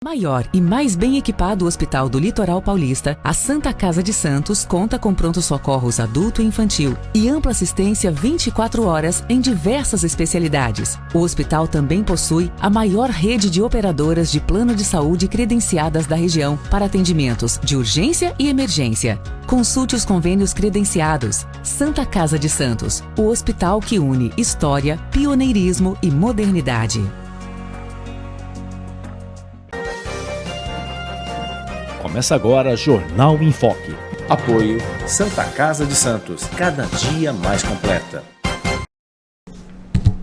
Maior e mais bem equipado hospital do Litoral Paulista, a Santa Casa de Santos conta com pronto-socorros adulto e infantil e ampla assistência 24 horas em diversas especialidades. O hospital também possui a maior rede de operadoras de plano de saúde credenciadas da região para atendimentos de urgência e emergência. Consulte os convênios credenciados. Santa Casa de Santos, o hospital que une história, pioneirismo e modernidade. Começa agora Jornal em Foque. Apoio Santa Casa de Santos, cada dia mais completa.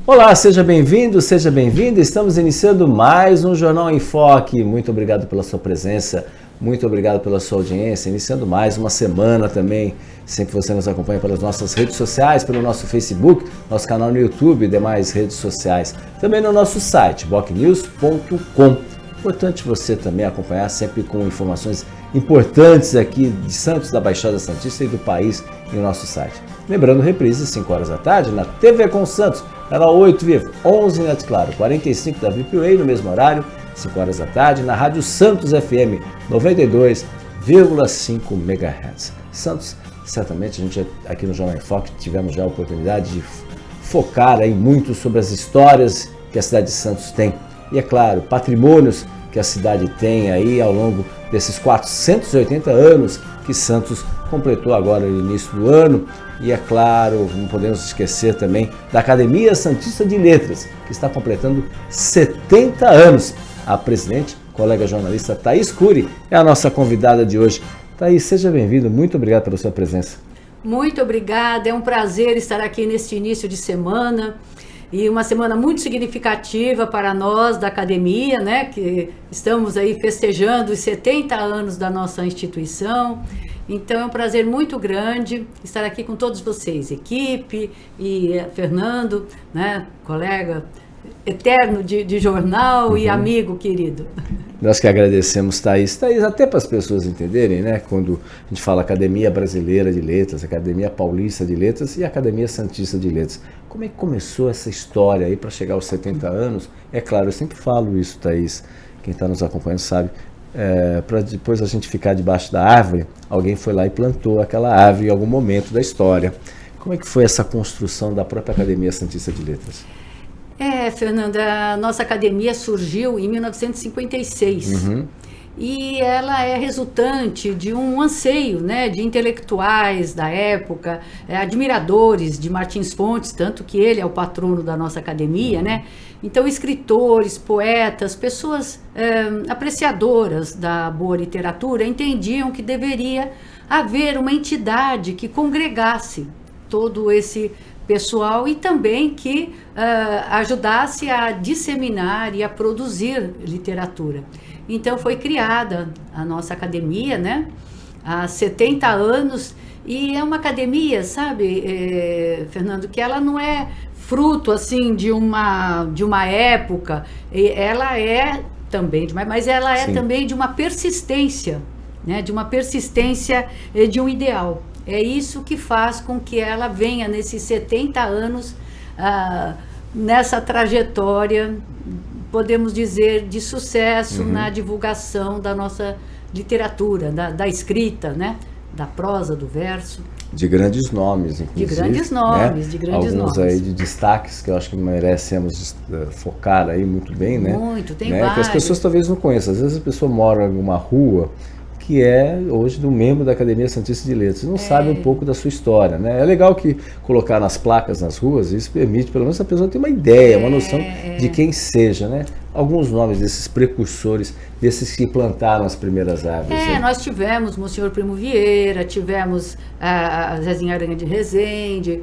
Olá, seja bem-vindo, seja bem-vinda. Estamos iniciando mais um Jornal em Foque. Muito obrigado pela sua presença, muito obrigado pela sua audiência. Iniciando mais uma semana também. Sempre você nos acompanha pelas nossas redes sociais, pelo nosso Facebook, nosso canal no YouTube e demais redes sociais. Também no nosso site, bocnews.com. Importante você também acompanhar sempre com informações importantes aqui de Santos, da Baixada Santista e do país em nosso site. Lembrando, reprise 5 horas da tarde na TV com Santos, canal 8 Vivo, 11 Net Claro, 45 da VPWay no mesmo horário, 5 horas da tarde, na Rádio Santos FM 92,5 MHz. Santos, certamente a gente aqui no Jornal em Foque tivemos já a oportunidade de focar aí muito sobre as histórias que a cidade de Santos tem. E é claro, patrimônios que a cidade tem aí ao longo desses 480 anos que Santos completou agora no início do ano. E é claro, não podemos esquecer também da Academia Santista de Letras, que está completando 70 anos. A presidente, colega jornalista Thaís Cury, é a nossa convidada de hoje. Thaís, seja bem-vindo, muito obrigado pela sua presença. Muito obrigada, é um prazer estar aqui neste início de semana. E uma semana muito significativa para nós da academia, né? Que estamos aí festejando os 70 anos da nossa instituição. Então é um prazer muito grande estar aqui com todos vocês, equipe e Fernando, né? Colega eterno de jornal e amigo querido. Nós que agradecemos, Thaís. Thaís, até para as pessoas entenderem, né? Quando a gente fala Academia Brasileira de Letras, Academia Paulista de Letras e Academia Santista de Letras. Como é que começou essa história aí para chegar aos 70 anos? É claro, eu sempre falo isso, Thaís. Quem está nos acompanhando sabe. Para depois a gente ficar debaixo da árvore, alguém foi lá e plantou aquela árvore em algum momento da história. Como é que foi essa construção da própria Academia Santista de Letras? Fernanda, a nossa academia surgiu em 1956 e ela é resultante de um anseio, né, de intelectuais da época, admiradores de Martins Fontes, tanto que ele é o patrono da nossa academia, né? Então, escritores, poetas, pessoas apreciadoras da boa literatura entendiam que deveria haver uma entidade que congregasse todo esse pessoal e também que ajudasse a disseminar e a produzir literatura. Então foi criada a nossa academia, né, há 70 anos, e é uma academia, sabe, Fernando, que ela não é fruto assim de uma época, ela é também, mas ela é também de uma persistência, né, de uma persistência de um ideal. É isso que faz com que ela venha nesses 70 anos, nessa trajetória, podemos dizer, de sucesso na divulgação da nossa literatura, da escrita, né? Da prosa, do verso. De grandes nomes, inclusive. De grandes nomes, né? De grandes Alguns nomes. Aí de destaques que eu acho que merecemos focar aí muito bem, né? Muito, tem né? vários. Que as pessoas talvez não conheçam. Às vezes a pessoa mora em uma rua que é hoje do membro da Academia Santista de Letras, não sabe um pouco da sua história, né? É legal que colocar nas placas nas ruas, isso permite pelo menos a pessoa ter uma ideia, uma noção de quem seja, né? Alguns nomes desses precursores, desses que plantaram as primeiras árvores. Nós tivemos Monsenhor Primo Vieira, tivemos a Zezinha Aranha de Resende,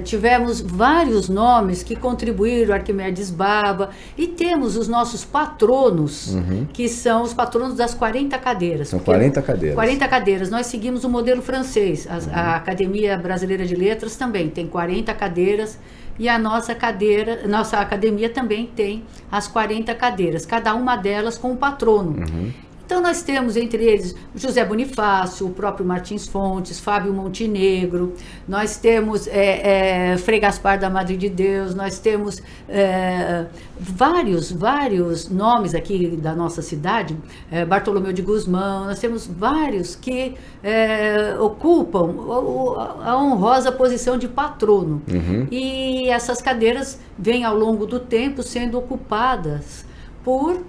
tivemos vários nomes que contribuíram, Arquimedes Baba, e temos os nossos patronos, que são os patronos das 40 cadeiras. São 40 cadeiras. 40 cadeiras. Nós seguimos o modelo francês. A Academia Brasileira de Letras também tem 40 cadeiras. E a nossa academia também tem as 40 cadeiras, cada uma delas com um patrono. Então nós temos entre eles José Bonifácio, o próprio Martins Fontes, Fábio Montenegro, nós temos Frei Gaspar da Madre de Deus, nós temos vários nomes aqui da nossa cidade, Bartolomeu de Gusmão, nós temos vários que ocupam a honrosa posição de patrono. E essas cadeiras vêm ao longo do tempo sendo ocupadas por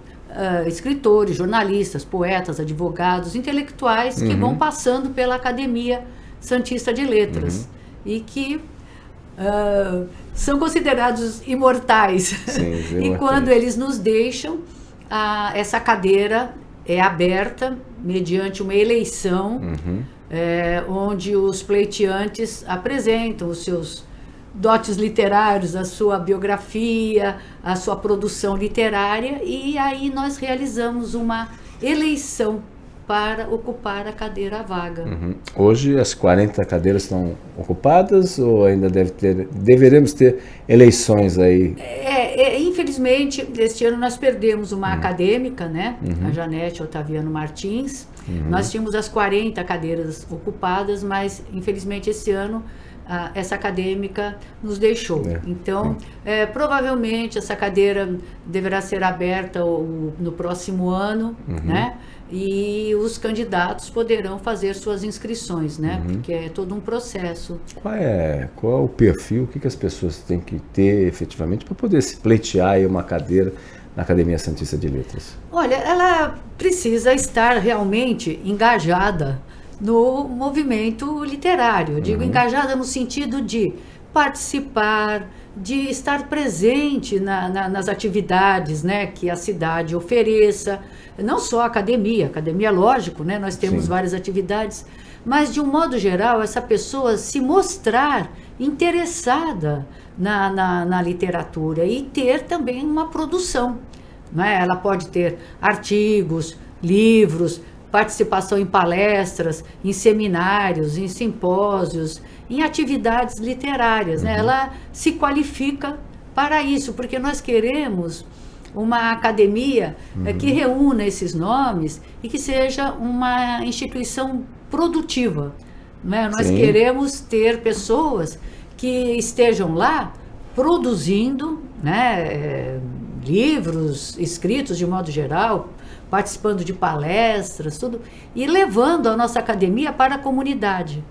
escritores, jornalistas, poetas, advogados, intelectuais que vão passando pela Academia Santista de Letras e que são considerados imortais. Sim, e quando eles nos deixam, essa cadeira é aberta mediante uma eleição onde os pleiteantes apresentam os seus dotes literários, a sua biografia, a sua produção literária, e aí nós realizamos uma eleição para ocupar a cadeira vaga. Hoje as 40 cadeiras estão ocupadas ou ainda deveremos ter eleições aí? Infelizmente, este ano nós perdemos uma acadêmica, né? A Janete Otaviano Martins. Nós tínhamos as 40 cadeiras ocupadas, mas infelizmente esse ano essa acadêmica nos deixou. Então, provavelmente essa cadeira deverá ser aberta no próximo ano, né? E os candidatos poderão fazer suas inscrições, né? Porque é todo um processo. Qual é o perfil, o que as pessoas têm que ter efetivamente para poder se pleitear aí uma cadeira na Academia Santista de Letras? Olha, ela precisa estar realmente engajada no movimento literário. Eu digo engajada no sentido de participar, de estar presente nas atividades, né, que a cidade ofereça. Não só a academia, lógico, né, nós temos várias atividades, mas de um modo geral, essa pessoa se mostrar interessada na literatura e ter também uma produção, né? Ela pode ter artigos, livros, participação em palestras, em seminários, em simpósios, em atividades literárias, né? Ela se qualifica para isso, porque nós queremos uma academia que reúna esses nomes e que seja uma instituição produtiva, né? Nós queremos ter pessoas que estejam lá produzindo, né, livros escritos de modo geral, participando de palestras, tudo, e levando a nossa academia para a comunidade,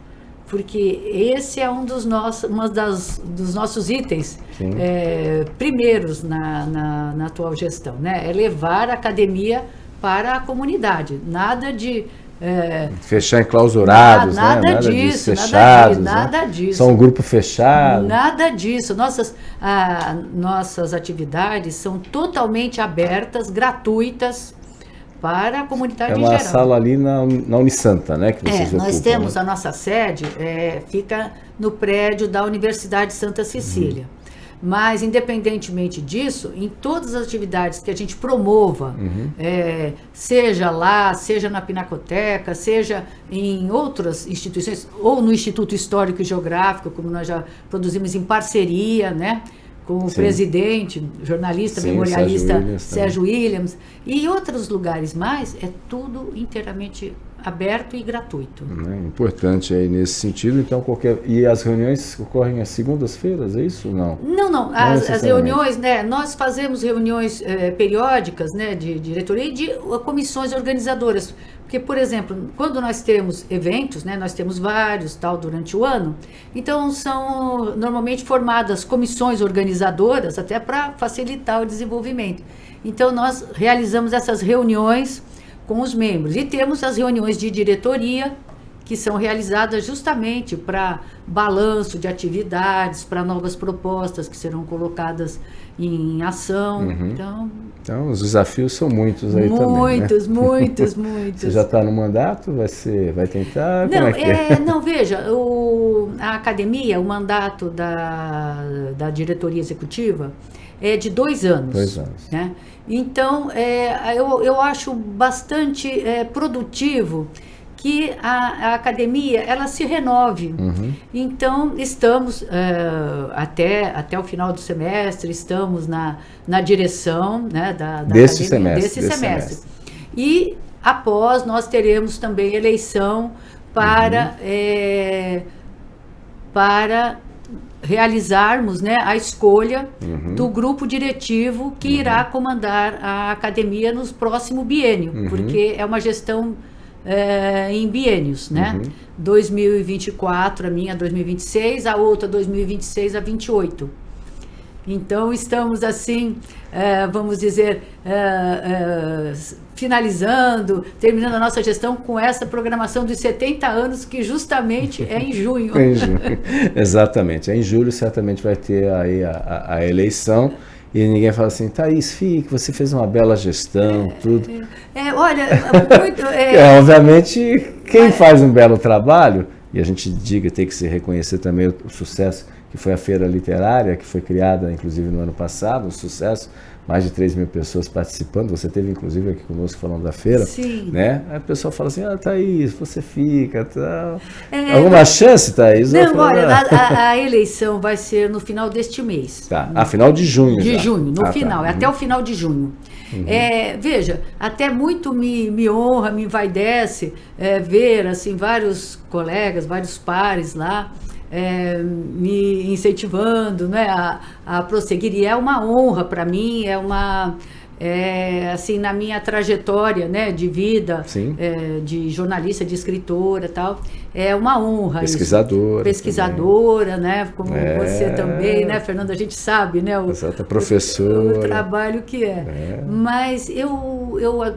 porque esse é um dos nossos itens primeiros na atual gestão, né? É levar a academia para a comunidade, nada de fechar enclausurados, nada né? disso, fechados, nada disso. São um grupo fechado. Nada disso. Nossas atividades são totalmente abertas, gratuitas para a comunidade em geral. É uma sala ali na Unisanta, né? Que vocês ocupam, nós temos né? a nossa sede, fica no prédio da Universidade Santa Cecília. Mas, independentemente disso, em todas as atividades que a gente promova, seja lá, seja na Pinacoteca, seja em outras instituições, ou no Instituto Histórico e Geográfico, como nós já produzimos em parceria, né, com o presidente, jornalista, memorialista Sérgio Williams, e em outros lugares mais, é tudo inteiramente aberto e gratuito. Importante aí nesse sentido, então e as reuniões ocorrem às segundas-feiras, é isso? Não, as reuniões, né, nós fazemos reuniões periódicas, né, de diretoria e de comissões organizadoras, porque, por exemplo, quando nós temos eventos, né, nós temos vários durante o ano, então são normalmente formadas comissões organizadoras até para facilitar o desenvolvimento. Então nós realizamos essas reuniões com os membros. E temos as reuniões de diretoria, que são realizadas justamente para balanço de atividades, para novas propostas que serão colocadas em ação. Então, os desafios são muitos aí também, né? Muitos. Você já está no mandato? Vai tentar? Não, veja, a academia, o mandato da diretoria executiva é de 2 anos. 2 anos. Né? Então, eu acho bastante produtivo que a academia ela se renove. Então, estamos, até o final do semestre, estamos na direção, né, desse semestre. E após nós teremos também eleição para realizarmos, né, a escolha do grupo diretivo que irá comandar a academia no próximo biênio, porque é uma gestão em biênios, né? 2024, a minha 2026, a outra 2026 a 28. Então estamos assim, vamos dizer, finalizando, terminando a nossa gestão com essa programação dos 70 anos, que justamente é em junho. Em junho. Exatamente, em julho certamente vai ter aí a eleição. E ninguém fala assim, Thaís, fique, você fez uma bela gestão, tudo. Olha, muito... obviamente, quem faz um belo trabalho, e a gente tem que se reconhecer também o sucesso que foi a Feira Literária, que foi criada, inclusive, no ano passado, um sucesso, mais de 3 mil pessoas participando, você teve, inclusive, aqui conosco falando da feira. Sim. Né? Aí o pessoal fala assim, Thaís, você fica, tal. Alguma chance, Thaís? Não, olha, a eleição vai ser no final deste mês. Tá, final de junho. De junho, no final, tá. até o final de junho. Veja, até muito me honra, me envaidece ver assim, vários colegas, vários pares lá, me incentivando, né, a prosseguir, e é uma honra para mim, assim, na minha trajetória, né, de vida, de jornalista, de escritora, tal, é uma honra. Pesquisadora, né, como você também, né, Fernanda, a gente sabe, né, professora, o trabalho que mas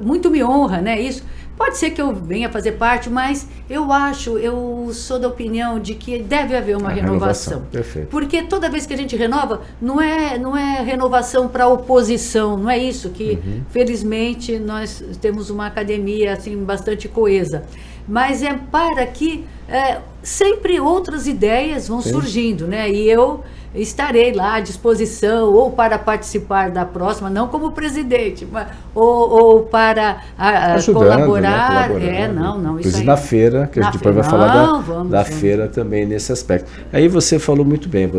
muito me honra, né, isso. Pode ser que eu venha fazer parte, mas eu sou da opinião de que deve haver uma renovação. Perfeito. Porque toda vez que a gente renova, não é renovação para oposição, não é isso que, felizmente, nós temos uma academia assim, bastante coesa. Mas é para que sempre outras ideias vão surgindo, né? E eu estarei lá à disposição, ou para participar da próxima, não como presidente, mas, ou para colaborar. Né? Não, isso aí. Na feira, que a gente depois vai falar da feira também nesse aspecto. Aí você falou muito bem,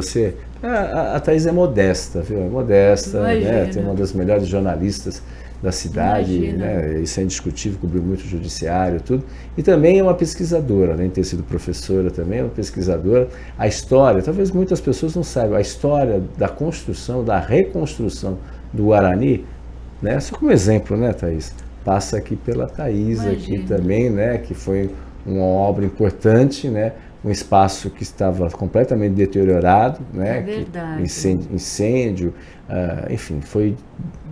a Thaís é modesta, viu? É modesta, né? Tem uma das melhores jornalistas da cidade, né? Isso é indiscutível, cobriu muito o judiciário, tudo. E também é uma pesquisadora, além de ter sido professora também, é uma pesquisadora. A história, talvez muitas pessoas não saibam, a história da construção, da reconstrução do Guarani, né? Só como exemplo, né, Thaís? Passa aqui pela Thaís, aqui também, né? Que foi uma obra importante, né? Um espaço que estava completamente deteriorado, né? É verdade. Incêndio, enfim, foi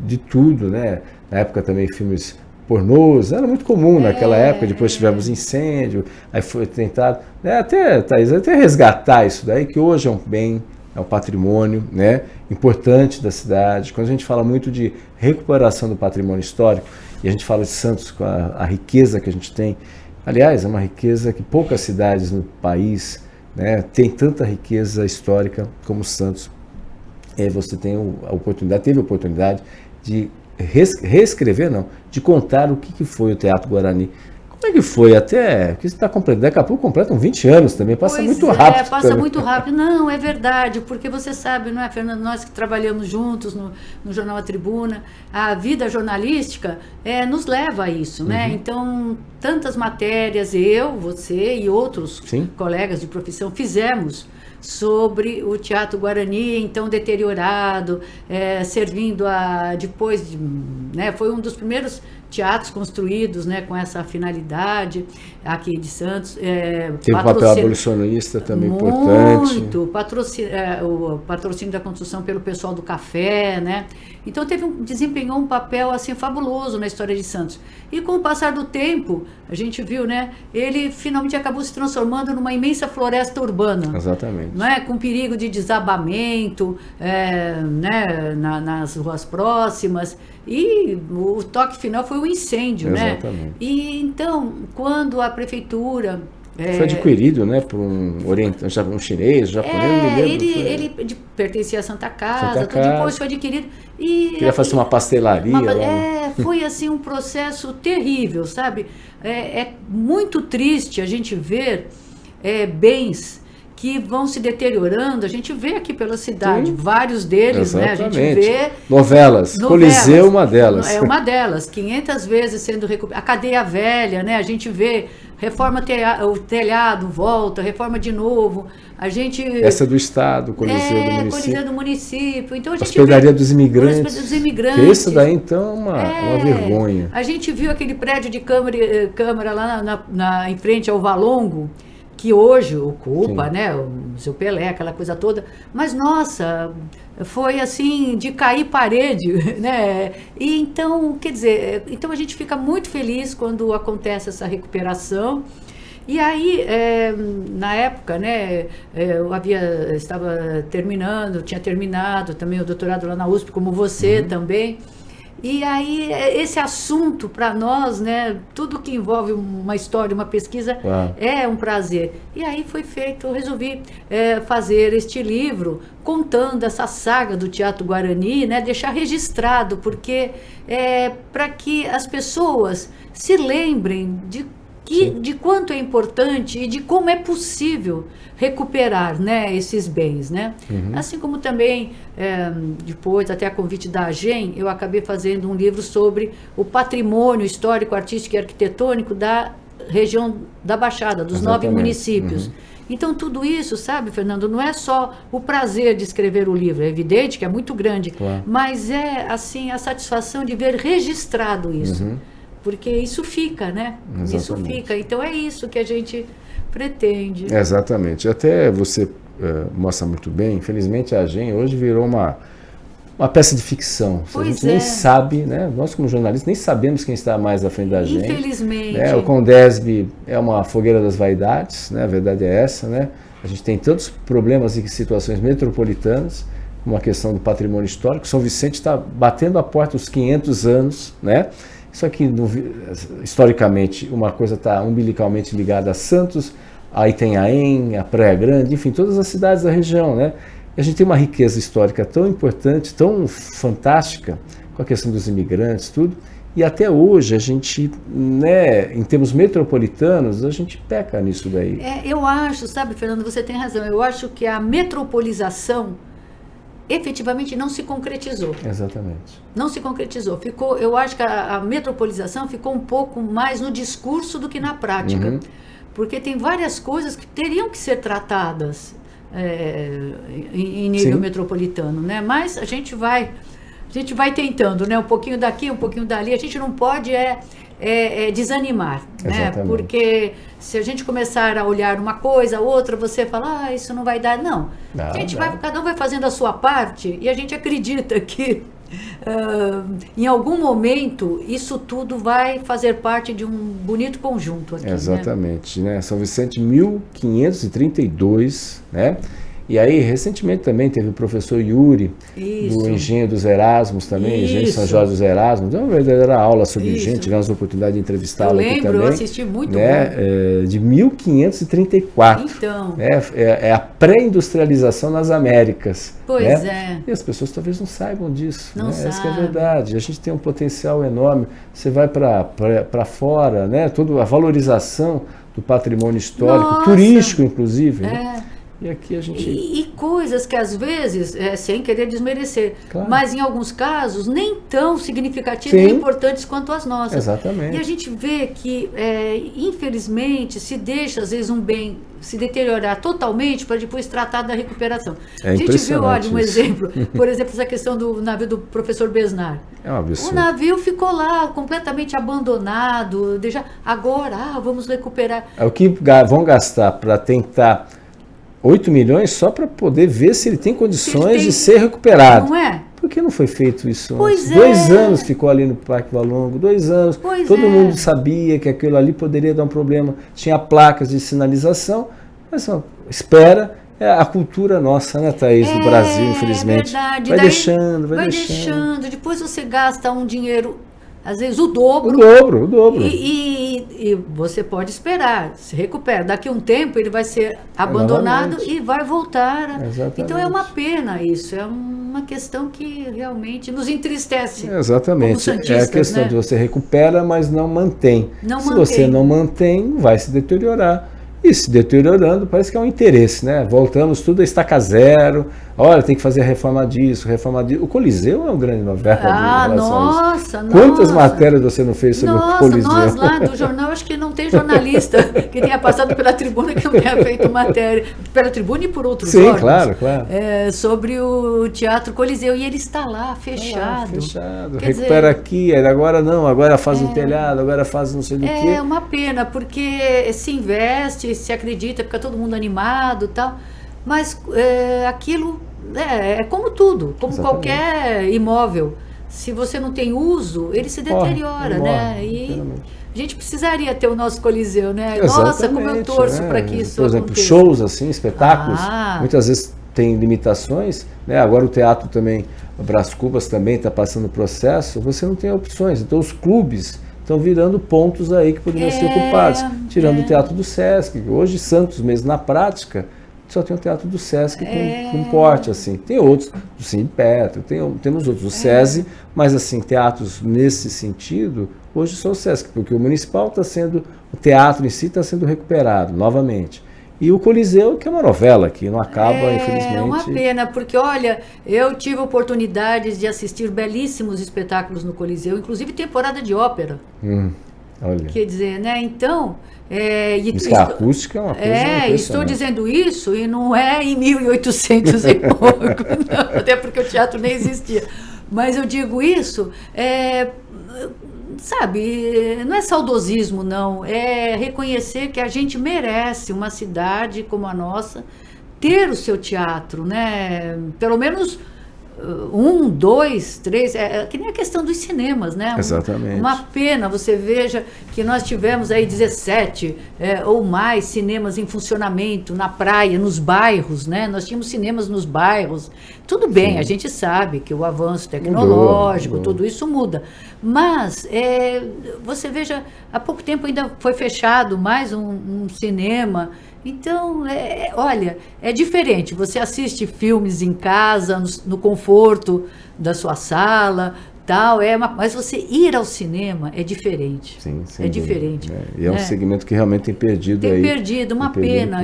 de tudo, né? Na época também filmes pornôs, era muito comum naquela época, depois tivemos incêndio, aí foi tentado, né? Thaís, até resgatar isso daí, que hoje é um bem, é um patrimônio, né? Importante da cidade. Quando a gente fala muito de recuperação do patrimônio histórico, e a gente fala de Santos com a riqueza que a gente tem, aliás, é uma riqueza que poucas cidades no país, né, tem tanta riqueza histórica como Santos. Você tem teve a oportunidade de reescrever, de contar o que foi o Teatro Guarani. Como é que foi até, que está completo, daqui a pouco completam 20 anos também, passa muito rápido. Passa muito rápido, não, é verdade, porque você sabe, não é, Fernando, nós que trabalhamos juntos no Jornal A Tribuna, a vida jornalística nos leva a isso, né? Então, tantas matérias, você e outros colegas de profissão fizemos sobre o Teatro Guarani, então deteriorado, servindo depois, né, foi um dos primeiros teatros construídos, né, com essa finalidade aqui de Santos. Teve um papel abolicionista também importante. Muito, o patrocínio da construção pelo pessoal do café, né? Então desempenhou um papel assim fabuloso na história de Santos. E com o passar do tempo, a gente viu, né, ele finalmente acabou se transformando numa imensa floresta urbana. Exatamente. Não é? Com perigo de desabamento, né, nas ruas próximas. E o toque final foi o incêndio, exatamente, né? E então, quando a prefeitura... Foi adquirido, né, por um chinês, japonês, ele pertencia à Santa Casa, depois foi adquirido. E queria fazer uma pastelaria lá. Foi assim um processo terrível, sabe? É muito triste a gente ver bens que vão se deteriorando. A gente vê aqui pela cidade, Sim. vários deles, né? A gente vê... Novelas. Coliseu, uma delas. É uma delas, 500 vezes sendo recuperada. A cadeia velha, né? A gente vê reforma o telhado, volta, reforma de novo. A gente... Essa do Estado, Coliseu do município. Coliseu do município. Então, a gente Hospedaria vê... dos imigrantes. Dos imigrantes. Que isso daí, então, é uma vergonha. A gente viu aquele prédio de câmara lá em frente ao Valongo, que hoje ocupa, Sim. né, o Museu Pelé, aquela coisa toda, mas nossa, foi assim, de cair parede, né, e então, quer dizer, então a gente fica muito feliz quando acontece essa recuperação. E aí, na época, né, eu estava terminando, tinha terminado também o doutorado lá na USP, como você também. E aí, esse assunto, para nós, né, tudo que envolve uma história, uma pesquisa, é um prazer. E aí eu resolvi fazer este livro, contando essa saga do Teatro Guarani, né, deixar registrado, porque para que as pessoas se lembrem de quanto é importante e de como é possível recuperar, né, esses bens, né? Assim como também, depois, até a convite da AGEM, eu acabei fazendo um livro sobre o patrimônio histórico, artístico e arquitetônico da região da Baixada, dos 9 municípios. Então, tudo isso, sabe, Fernando, não é só o prazer de escrever o livro, é evidente que é muito grande, mas é, assim, a satisfação de ver registrado isso. Porque isso fica, né? Exatamente. Isso fica. Então é isso que a gente pretende. Exatamente. Até você mostra muito bem, infelizmente a AGEM hoje virou uma peça de ficção. A gente nem sabe, né? Nós como jornalistas nem sabemos quem está mais à frente da AGEM. Infelizmente. Né? O Condesb é uma fogueira das vaidades, né? A verdade é essa, né? A gente tem tantos problemas e situações metropolitanas, como a questão do patrimônio histórico. São Vicente está batendo a porta dos 500 anos, né? Isso aqui, historicamente, uma coisa está umbilicalmente ligada a Santos, a Itanhaém, a Praia Grande, enfim, todas as cidades da região, né? E a gente tem uma riqueza histórica tão importante, tão fantástica, com a questão dos imigrantes, tudo, e até hoje a gente, né, em termos metropolitanos, a gente peca nisso daí. Eu acho, sabe, Fernando, você tem razão, eu acho que a metropolização efetivamente não se concretizou. Exatamente. Não se concretizou. Eu acho que a metropolização ficou um pouco mais no discurso do que na prática. Porque tem várias coisas que teriam que ser tratadas em nível metropolitano, né? Mas a gente vai tentando, né? Um pouquinho daqui, um pouquinho dali. A gente não pode desanimar, né? Porque se a gente começar a olhar uma coisa, outra, você fala, isso não vai dar, não. Cada um vai fazendo a sua parte e a gente acredita que em algum momento isso tudo vai fazer parte de um bonito conjunto aqui. Exatamente, né? São Vicente 1532, né? E aí, recentemente também teve o professor Yuri, do Engenho dos Erasmos também, Engenho São Jorge dos Erasmos, deu uma verdadeira aula sobre engenho, tivemos a oportunidade de entrevistá-lo aqui também. Eu assisti muito bom. De 1534. Então. É a pré-industrialização nas Américas. Pois é. E as pessoas talvez não saibam disso. Não sabem. Essa que é a verdade. A gente tem um potencial enorme. Você vai para fora, né? Toda a valorização do patrimônio histórico, turístico inclusive. Né? E aqui a gente... E coisas que às vezes, sem querer desmerecer, mas em alguns casos nem tão significativas e importantes quanto as nossas. Exatamente. E a gente vê que, infelizmente, se deixa às vezes um bem se deteriorar totalmente para depois tratar da recuperação. A gente viu, olha, um exemplo, por exemplo, essa questão do navio do professor Besnar. É um absurdo. O navio ficou lá completamente abandonado, agora vamos recuperar. O que vão gastar para tentar 8 milhões só para poder ver se ele tem condições de ser recuperado. Não é? Por que não foi feito isso antes? 2 anos ficou ali no Parque Valongo, 2 anos. Todo mundo sabia que aquilo ali poderia dar um problema. Tinha placas de sinalização, mas espera. É a cultura nossa, né, Thaís, do Brasil, infelizmente. É verdade. Vai deixando. Depois você gasta um dinheiro, às vezes o dobro. O dobro. E você pode esperar, se recupera. Daqui a um tempo ele vai ser abandonado e vai voltar. Exatamente. Então é uma pena isso, é uma questão que realmente nos entristece. Exatamente. É a questão de você recupera, mas não mantém. Se você não mantém, vai se deteriorar. E se deteriorando, parece que é um interesse, né? Voltamos tudo a estaca zero. Olha, tem que fazer a reforma disso, reforma disso. O Coliseu é uma grande novela. Nossa. Quantas matérias você não fez sobre o Coliseu? Nós lá do jornal, acho que não tem jornalista que tenha passado pela tribuna que não tenha feito matéria. Pela tribuna e por outros órgãos. Sim, claro. Sobre o Teatro Coliseu. E ele está lá, fechado. Recupera aqui, agora faz um telhado, agora faz não sei do quê. É uma pena, porque se investe, se acredita, fica todo mundo animado e tal, mas aquilo é como tudo, como qualquer imóvel. Se você não tem uso, ele se deteriora, né? E a gente precisaria ter o nosso Coliseu, né? Exatamente, nossa, como eu torço para que isso Por exemplo, aconteça. shows assim, espetáculos, muitas vezes tem limitações, né? Agora o teatro também, o Brás Cubas também está passando o processo, você não tem opções, então os clubes estão virando pontos aí que poderiam ser ocupados, tirando o Teatro do Sesc. Hoje, Santos mesmo, na prática, só tem o Teatro do Sesc com porte, assim. Tem outros, do Sindicato, temos outros, o SESI, mas assim, teatros nesse sentido, hoje só o Sesc, porque o municipal está sendo, o teatro em si está sendo recuperado novamente. E o Coliseu, que é uma novela que não acaba, infelizmente. É uma pena, porque, olha, eu tive oportunidades de assistir belíssimos espetáculos no Coliseu, inclusive temporada de ópera. Olha. Quer dizer, né? Então... a acústica é uma coisa impressionante. Estou dizendo isso e não é em 1800 e pouco, não, até porque o teatro nem existia. Mas eu digo isso... sabe, não é saudosismo, não, é reconhecer que a gente merece, uma cidade como a nossa, ter o seu teatro, né? Pelo menos 1, 2, 3, que nem a questão dos cinemas, né? Exatamente. Uma pena, você veja que nós tivemos aí 17 ou mais cinemas em funcionamento na praia, nos bairros, né? Nós tínhamos cinemas nos bairros. Tudo bem, a gente sabe que o avanço tecnológico, mudou. Tudo isso muda. Mas, você veja, há pouco tempo ainda foi fechado mais um cinema. Então, olha, é diferente. Você assiste filmes em casa, no conforto da sua sala, tal, mas você ir ao cinema é diferente. Sim, é diferente. E é um segmento que realmente tem perdido aí. Tem perdido, uma pena.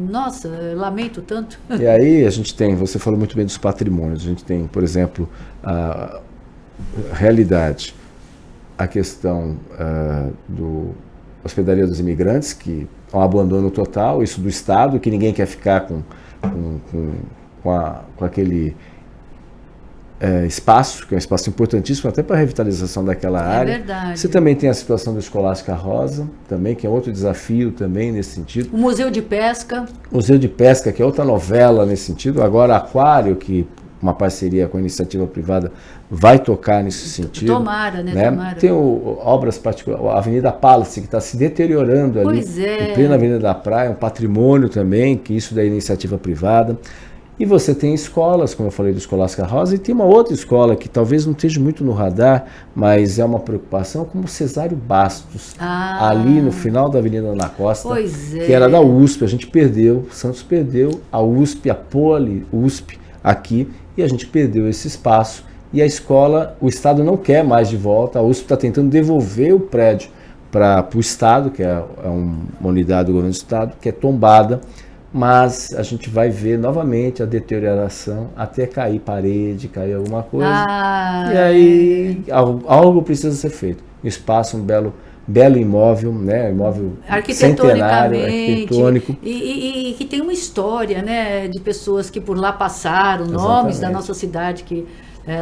Nossa, lamento tanto. E aí a gente tem, você falou muito bem dos patrimônios, a gente tem, por exemplo, a realidade, a questão do hospedaria dos imigrantes, que é um abandono total, isso do Estado, que ninguém quer ficar com aquele espaço, que é um espaço importantíssimo até para a revitalização daquela área. É verdade. Você também tem a situação do Escolástica Rosa, também, que é outro desafio também nesse sentido. O Museu de Pesca. Museu de Pesca, que é outra novela nesse sentido. Agora, Aquário, que uma parceria com a iniciativa privada vai tocar nesse sentido. Tomara, né? Tomara. Tem obras particulares, a Avenida Palace, que está se deteriorando ali, em plena Avenida da Praia, um patrimônio também, que isso da iniciativa privada. E você tem escolas, como eu falei do Escolástica Rosa, e tem uma outra escola que talvez não esteja muito no radar, mas é uma preocupação, como o Cesário Bastos, ali no final da Avenida Ana Costa, que era da USP, a gente perdeu, Santos perdeu, a USP, a Poli USP aqui, e a gente perdeu esse espaço, e a escola, o Estado não quer mais de volta, a USP está tentando devolver o prédio para o Estado, que é uma unidade do governo do Estado, que é tombada, mas a gente vai ver novamente a deterioração até cair parede, cair alguma coisa, e aí algo precisa ser feito. Um espaço, um belo imóvel, né? Imóvel centenário, arquitetônico. E que tem uma história, né? De pessoas que por lá passaram, nomes da nossa cidade que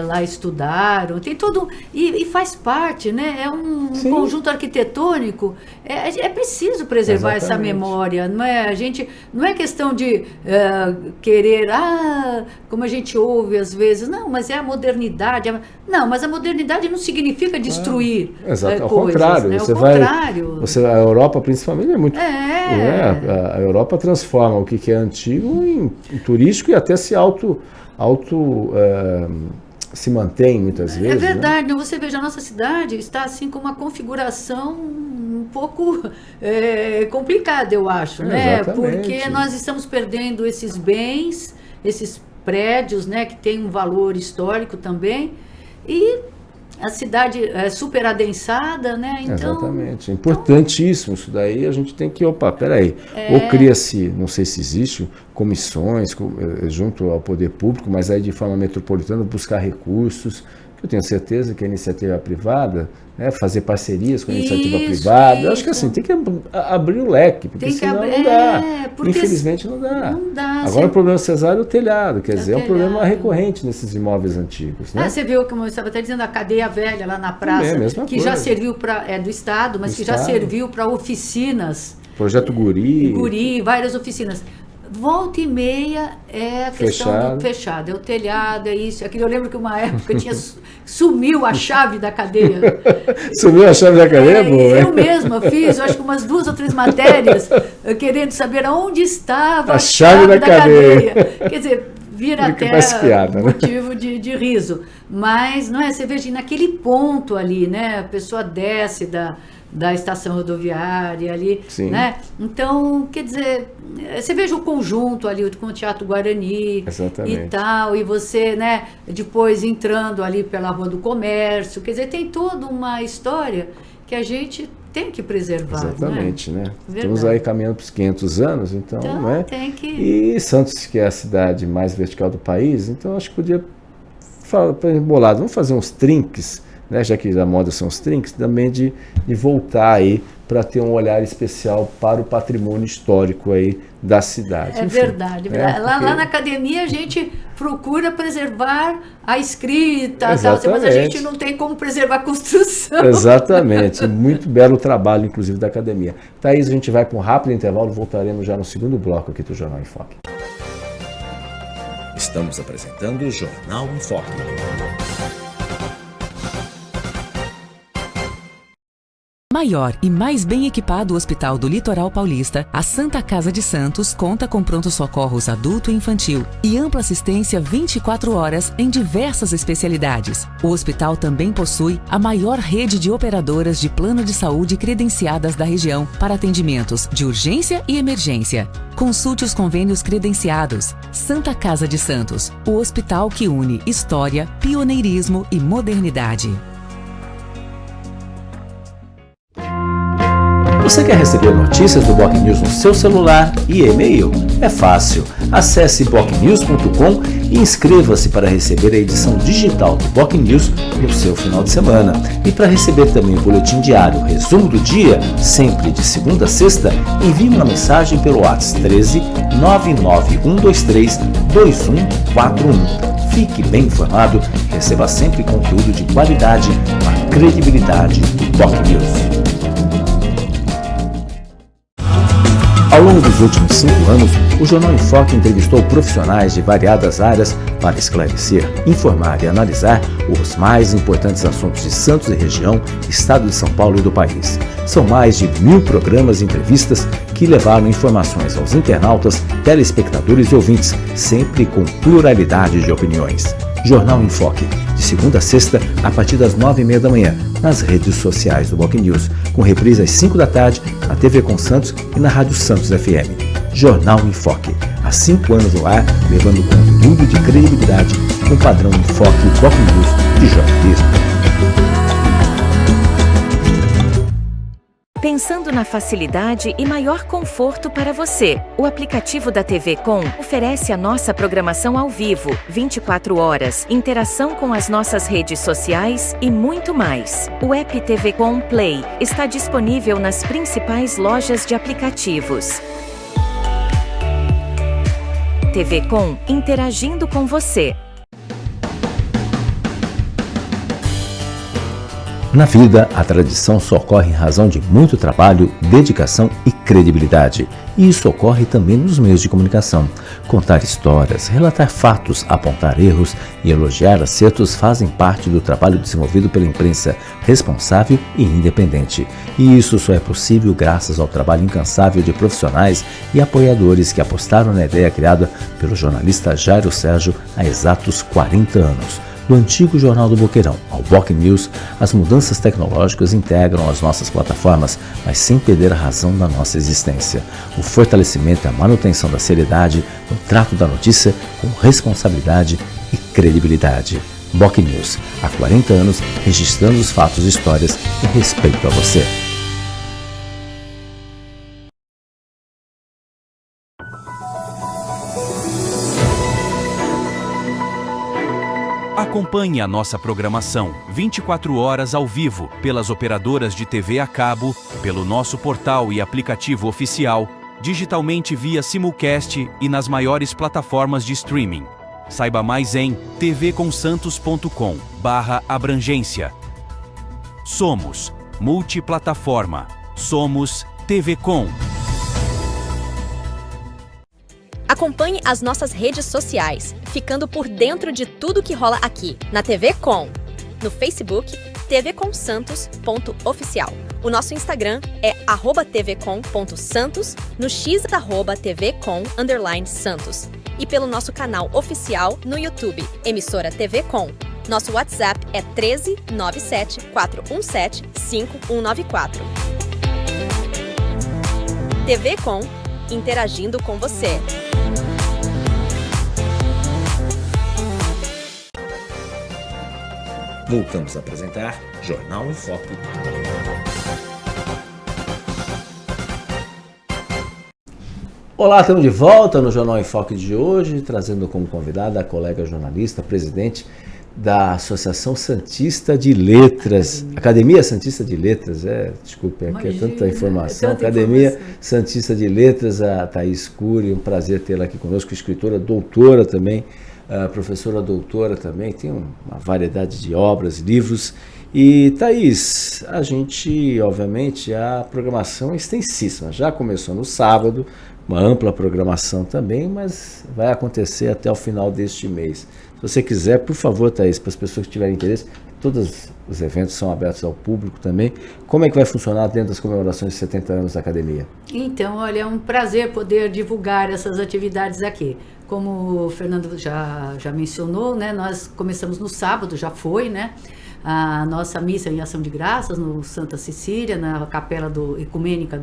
lá estudaram, tem todo... E faz parte, né? É um conjunto arquitetônico. É preciso preservar essa memória, não é? A gente, não é questão de querer, como a gente ouve às vezes, não, mas é a modernidade. Não, mas a modernidade não significa destruir Exato, ao coisas, contrário. né? A Europa, principalmente, é muito... A Europa transforma o que é antigo em turístico e até se se mantém muitas vezes. É verdade, né? Você veja, a nossa cidade está assim com uma configuração um pouco complicada, eu acho, né? Porque nós estamos perdendo esses bens, esses prédios, né, que têm um valor histórico também, e a cidade é super adensada, né? Então, exatamente, é importantíssimo isso daí, a gente tem que, peraí, ou cria-se, não sei se existe, comissões junto ao poder público, mas aí de forma metropolitana buscar recursos. Eu tenho certeza que a iniciativa privada, fazer parcerias com a iniciativa privada, eu acho que assim, tem que abrir o leque, porque senão não dá. Infelizmente não dá. Não dá. Agora o problema cesário é o telhado, quer dizer, é um problema recorrente nesses imóveis antigos. Né? Você viu, como eu estava até dizendo, a cadeia velha lá na praça, que já serviu para, do Estado, mas que já serviu para oficinas. Projeto Guri, várias oficinas. Volta e meia é a questão do fechado, é o telhado, é isso, aquilo. Eu lembro que uma época sumiu a chave da cadeia. Sumiu a chave da cadeia, boa. Eu mesma fiz, acho que umas 2 ou 3 matérias, querendo saber onde estava a chave da cadeia. Quer dizer, vira até motivo de riso. Mas, não é, você veja, naquele ponto ali, né, a pessoa desce da estação rodoviária ali, né? Então, quer dizer, você veja o conjunto ali com o Teatro Guarani e tal, e você, né, depois entrando ali pela Rua do Comércio, quer dizer, tem toda uma história que a gente tem que preservar. Exatamente, né? Estamos aí caminhando para os 500 anos, então né? Tem que... E Santos, que é a cidade mais vertical do país, então acho que podia falar, bolado, vamos fazer uns trinques, né, já que a moda são os trinques, também de voltar aí para ter um olhar especial para o patrimônio histórico aí da cidade. Enfim, verdade. Lá na academia a gente procura preservar a escrita, tal, mas a gente não tem como preservar a construção. Exatamente. Muito belo trabalho, inclusive, da academia. Thaís, a gente vai para um rápido intervalo, voltaremos já no segundo bloco aqui do Jornal em Foque. Estamos apresentando o Jornal em Foque. Maior e mais bem equipado Hospital do Litoral Paulista, a Santa Casa de Santos conta com pronto-socorros adulto e infantil e ampla assistência 24 horas em diversas especialidades. O hospital também possui a maior rede de operadoras de plano de saúde credenciadas da região para atendimentos de urgência e emergência. Consulte os convênios credenciados. Santa Casa de Santos, o hospital que une história, pioneirismo e modernidade. Você quer receber notícias do Boc News no seu celular e e-mail? É fácil. Acesse bocnews.com e inscreva-se para receber a edição digital do Boc News no seu final de semana. E para receber também o boletim diário, resumo do dia, sempre de segunda a sexta, envie uma mensagem pelo WhatsApp 13 99123 2141. Fique bem informado, receba sempre conteúdo de qualidade com a credibilidade do Boc News. Ao longo dos últimos 5 anos, o Jornal em Foque entrevistou profissionais de variadas áreas para esclarecer, informar e analisar os mais importantes assuntos de Santos e região, estado de São Paulo e do país. São mais de 1000 programas e entrevistas que levaram informações aos internautas, telespectadores e ouvintes, sempre com pluralidade de opiniões. Jornal em Foque, de segunda a sexta, a partir das 9h30 da manhã, nas redes sociais do Boc News, com reprise às 5 da tarde, na TV Com Santos e na Rádio Santos FM. Jornal em Foque, há 5 anos no ar, levando conteúdo de credibilidade com padrão em Foque e Boc News de jornalismo. Pensando na facilidade e maior conforto para você, o aplicativo da TV Com oferece a nossa programação ao vivo, 24 horas, interação com as nossas redes sociais e muito mais. O app TV Com Play está disponível nas principais lojas de aplicativos. TV Com, interagindo com você. Na vida, a tradição só ocorre em razão de muito trabalho, dedicação e credibilidade. E isso ocorre também nos meios de comunicação. Contar histórias, relatar fatos, apontar erros e elogiar acertos fazem parte do trabalho desenvolvido pela imprensa responsável e independente. E isso só é possível graças ao trabalho incansável de profissionais e apoiadores que apostaram na ideia criada pelo jornalista Jairo Sérgio há exatos 40 anos. Do antigo Jornal do Boqueirão ao Boc News, as mudanças tecnológicas integram as nossas plataformas, mas sem perder a razão da nossa existência. O fortalecimento e a manutenção da seriedade no trato da notícia com responsabilidade e credibilidade. Boc News, há 40 anos, registrando os fatos e histórias em respeito a você. Acompanhe a nossa programação 24 horas ao vivo pelas operadoras de TV a cabo, pelo nosso portal e aplicativo oficial, digitalmente via simulcast e nas maiores plataformas de streaming. Saiba mais em tvcomsantos.com/abrangência. Somos multiplataforma. Somos TV Com. Acompanhe as nossas redes sociais, ficando por dentro de tudo que rola aqui, na TV Com. No Facebook, tvcomsantos.oficial. O nosso Instagram é @tvcom.santos, no X @tvcom_santos. E pelo nosso canal oficial no YouTube, emissora TV Com. Nosso WhatsApp é 13 97 417 5194. TV Com, interagindo com você. Voltamos a apresentar Jornal em Foco. Olá, estamos de volta no Jornal em Foco de hoje, trazendo como convidada a colega jornalista, presidente da Associação Santista de Letras, Academia Santista de Letras, desculpe, aqui é tanta informação, Academia Santista de Letras, a Thaís Cury, um prazer tê-la aqui conosco, escritora, doutora também, professora doutora também, tem uma variedade de obras, livros. E Thaís, a gente, obviamente, a programação é extensíssima, já começou no sábado, uma ampla programação também, mas vai acontecer até o final deste mês. Se você quiser, por favor, Thaís, para as pessoas que tiverem interesse, todos os eventos são abertos ao público também. Como é que vai funcionar dentro das comemorações de 70 anos da Academia? Então, olha, é um prazer poder divulgar essas atividades aqui. Como o Fernando já mencionou, né, nós começamos no sábado, já foi, né, a nossa missa em ação de graças no Santa Cecília, na capela ecumênica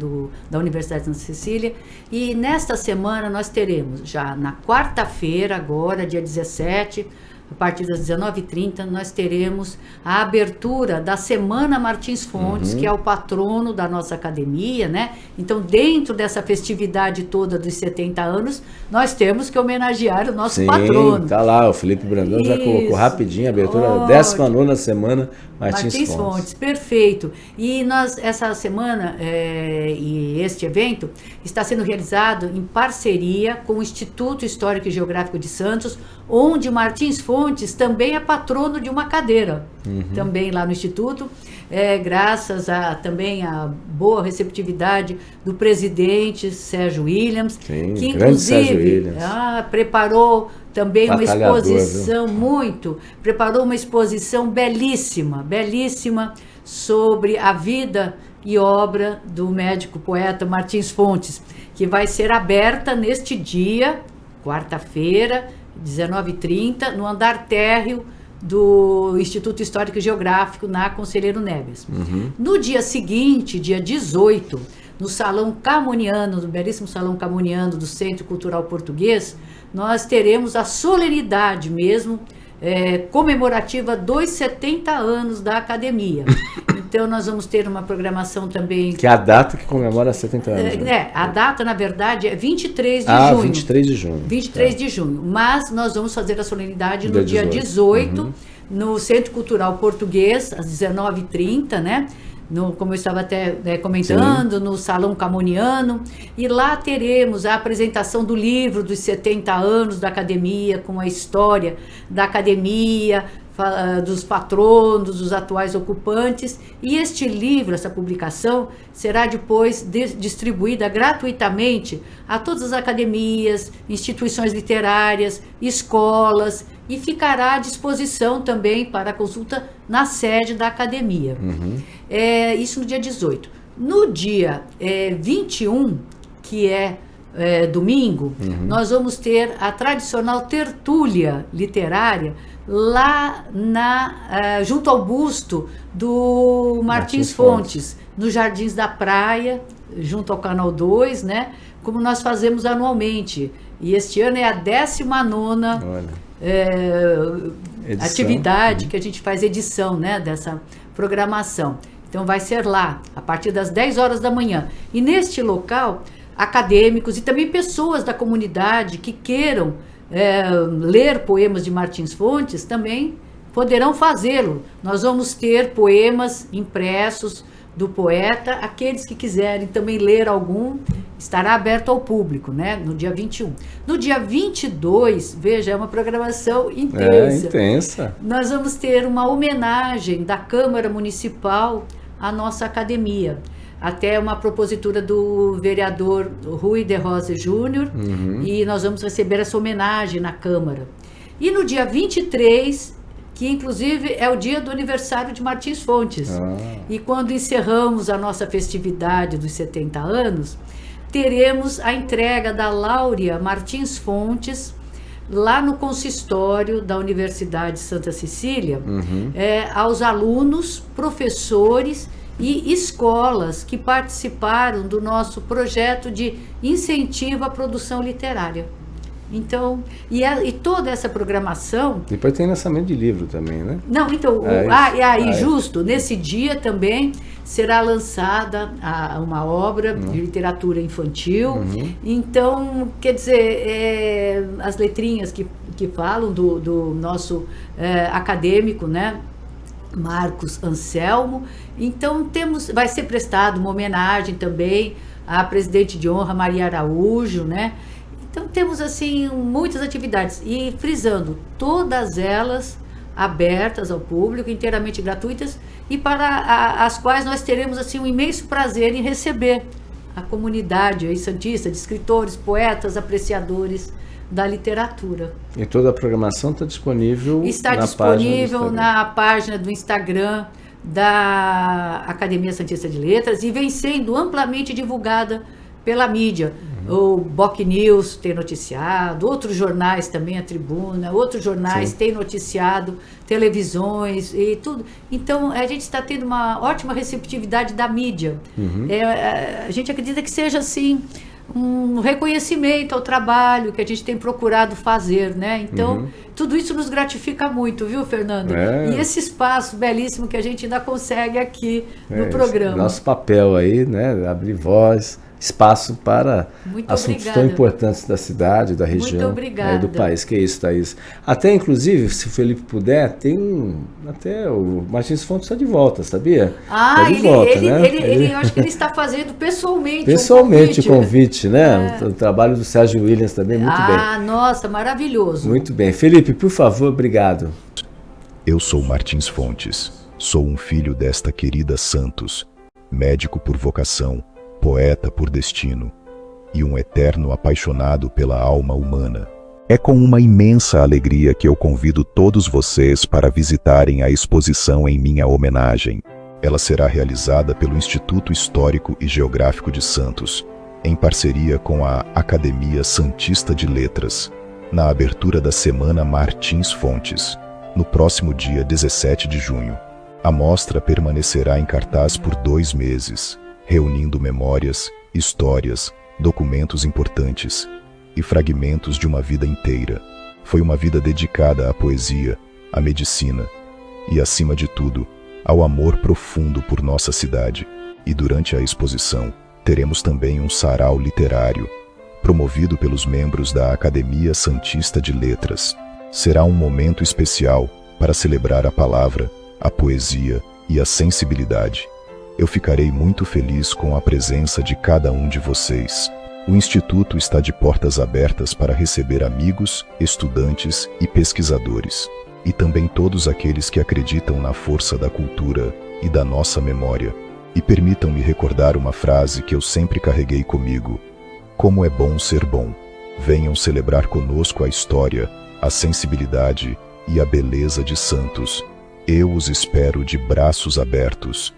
da Universidade de Santa Cecília. E nesta semana nós teremos, já na quarta-feira, agora, dia 17, a partir das 19h30, nós teremos a abertura da Semana Martins Fontes, que é o patrono da nossa academia, né? Então, dentro dessa festividade toda dos 70 anos, nós temos que homenagear o nosso patrono. Tá lá, o Felipe Brandão já colocou rapidinho a abertura da 19ª Semana Martins Fontes. Perfeito. E nós, essa semana e este evento está sendo realizado em parceria com o Instituto Histórico e Geográfico de Santos, onde Martins Fontes também é patrono de uma cadeira, também lá no Instituto, graças também à boa receptividade do presidente Sérgio Williams, que inclusive preparou também uma exposição preparou uma exposição belíssima sobre a vida e obra do médico poeta Martins Fontes, que vai ser aberta neste dia, quarta-feira, 19h30, no andar térreo do Instituto Histórico e Geográfico, na Conselheiro Neves. No dia seguinte, dia 18, no Salão Camoniano, no belíssimo Salão Camoniano do Centro Cultural Português, nós teremos a solenidade mesmo, comemorativa dos 70 anos da Academia. Então, nós vamos ter uma programação também... Que é a data que comemora 70 anos. A data, na verdade, é 23 de junho. 23 de junho. 23 de junho. Mas nós vamos fazer a solenidade no dia 18, no Centro Cultural Português, às 19h30, né? Como eu estava até comentando, no Salão Camoniano, e lá teremos a apresentação do livro dos 70 anos da Academia, com a história da Academia, dos patronos, dos atuais ocupantes, e este livro, essa publicação, será depois distribuída gratuitamente a todas as academias, instituições literárias, escolas, e ficará à disposição também para consulta na sede da academia. Isso no dia 18. No dia 21, que é domingo, nós vamos ter a tradicional tertúlia literária lá junto ao busto do Martins Fontes, nos Jardins da Praia, junto ao Canal 2, né? Como nós fazemos anualmente. E este ano é a 19ª atividade que a gente faz edição, né, dessa programação. Então vai ser lá, a partir das 10 horas da manhã. E neste local, acadêmicos e também pessoas da comunidade que queiram ler poemas de Martins Fontes também poderão fazê-lo. Nós vamos ter poemas impressos do poeta, aqueles que quiserem também ler algum, estará aberto ao público, né, no dia 21. No dia 22, veja, é uma programação intensa. Intensa. Nós vamos ter uma homenagem da Câmara Municipal à nossa academia. Até uma propositura do vereador Rui de Rosa Júnior, e nós vamos receber essa homenagem na Câmara. E no dia 23, que inclusive é o dia do aniversário de Martins Fontes, e quando encerramos a nossa festividade dos 70 anos, teremos a entrega da Láurea Martins Fontes, lá no consistório da Universidade Santa Cecília, aos alunos, professores e escolas que participaram do nosso projeto de incentivo à produção literária. Então, e toda essa programação... Depois tem lançamento de livro também, né? Não, então, justo, nesse dia também será lançada uma obra de literatura infantil. Então, quer dizer, as letrinhas que falam do nosso acadêmico, né? Marcos Anselmo. Então vai ser prestada uma homenagem também à presidente de honra Maria Araújo, né? Então temos assim muitas atividades e frisando, todas elas abertas ao público, inteiramente gratuitas, e para as quais nós teremos assim um imenso prazer em receber a comunidade aí santista de escritores, poetas, apreciadores da literatura. E toda a programação está disponível na página do Instagram da Academia Santista de Letras e vem sendo amplamente divulgada pela mídia. O Boc News tem noticiado, outros jornais também, a Tribuna, outros jornais têm noticiado, televisões e tudo. Então, a gente está tendo uma ótima receptividade da mídia. A gente acredita que seja, assim, um reconhecimento ao trabalho que a gente tem procurado fazer, né? Então, tudo isso nos gratifica muito, viu, Fernando? E esse espaço belíssimo que a gente ainda consegue aqui no programa. Nosso papel aí, né? Abrir voz, espaço para assuntos tão importantes da cidade, da região, do país. Que é isso, Thaís. Até, inclusive, se o Felipe puder, até o Martins Fontes está de volta, sabia? Eu acho que ele está fazendo pessoalmente o convite, né? O trabalho do Sérgio Williams também, muito bem. Nossa, maravilhoso. Muito bem. Felipe, por favor, obrigado. Eu sou Martins Fontes, sou um filho desta querida Santos, médico por vocação, poeta por destino e um eterno apaixonado pela alma humana. É com uma imensa alegria que eu convido todos vocês para visitarem a exposição em minha homenagem. Ela será realizada pelo Instituto Histórico e Geográfico de Santos, em parceria com a Academia Santista de Letras, na abertura da Semana Martins Fontes, no próximo dia 17 de junho. A mostra permanecerá em cartaz por 2 meses, reunindo memórias, histórias, documentos importantes e fragmentos de uma vida inteira. Foi uma vida dedicada à poesia, à medicina e, acima de tudo, ao amor profundo por nossa cidade. E durante a exposição, teremos também um sarau literário, promovido pelos membros da Academia Santista de Letras. Será um momento especial para celebrar a palavra, a poesia e a sensibilidade. Eu ficarei muito feliz com a presença de cada um de vocês. O Instituto está de portas abertas para receber amigos, estudantes e pesquisadores, e também todos aqueles que acreditam na força da cultura e da nossa memória. E permitam-me recordar uma frase que eu sempre carreguei comigo: como é bom ser bom. Venham celebrar conosco a história, a sensibilidade e a beleza de Santos. Eu os espero de braços abertos.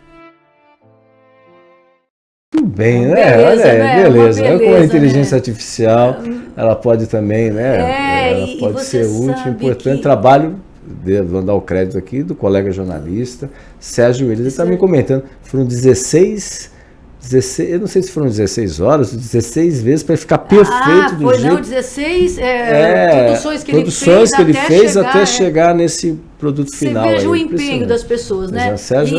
Bem, beleza. Com a inteligência artificial, ela pode também, né? Ela pode ser útil, importante. Trabalho, vou dar o crédito aqui, do colega jornalista Sérgio Williams. Ele está me comentando, foram 16 16, eu não sei se foram 16 horas, 16 vezes para ficar perfeito do jeito. Não, 16 produções que ele fez até chegar nesse produto final. Você veja o empenho das pessoas, né? Sérgio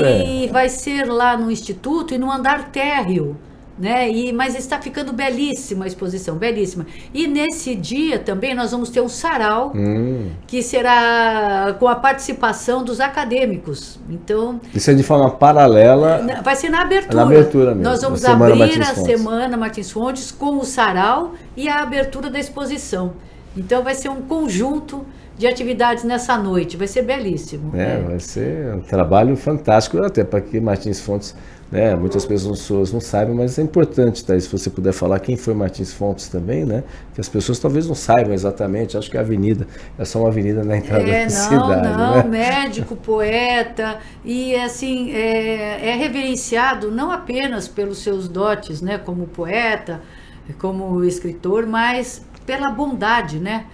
vai ser lá no Instituto e no andar térreo, né? Mas está ficando belíssima a exposição, belíssima. E nesse dia também nós vamos ter um sarau, que será com a participação dos acadêmicos. Então, isso é de forma paralela. Vai ser na abertura. Na abertura mesmo. Nós vamos abrir a Semana Martins Fontes com o sarau e a abertura da exposição. Então vai ser um conjunto de atividades nessa noite, vai ser belíssimo. Vai ser um trabalho fantástico, até para que Martins Fontes, né, muitas pessoas não saibam, mas é importante, tá? Se você puder falar quem foi Martins Fontes também, né, que as pessoas talvez não saibam exatamente, acho que a avenida é só uma avenida na entrada da cidade. Não, médico, poeta, e assim, é reverenciado não apenas pelos seus dotes, né, como poeta, como escritor, mas pela bondade, né,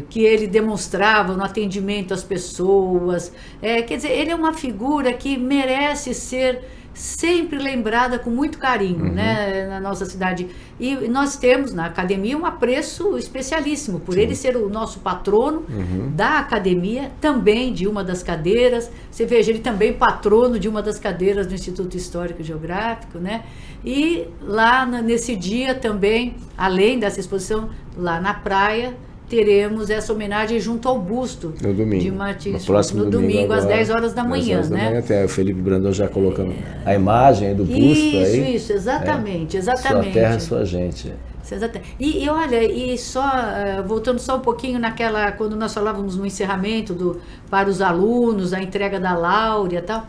que ele demonstrava no atendimento às pessoas. Quer dizer, ele é uma figura que merece ser sempre lembrada com muito carinho, né, na nossa cidade. E nós temos na academia um apreço especialíssimo por ele ser o nosso patrono da academia, também de uma das cadeiras. Você veja, ele também patrono de uma das cadeiras do Instituto Histórico e Geográfico, né? E lá nesse dia também, além dessa exposição, lá na praia, teremos essa homenagem junto ao busto de Martins Fontes, no domingo às 10 horas da manhã, né? Até o Felipe Brandão já colocando a imagem do busto aí. Isso, exatamente. Sua terra, sua gente. E olha, voltando só um pouquinho naquela, quando nós falávamos no encerramento para os alunos, a entrega da Láurea e tal,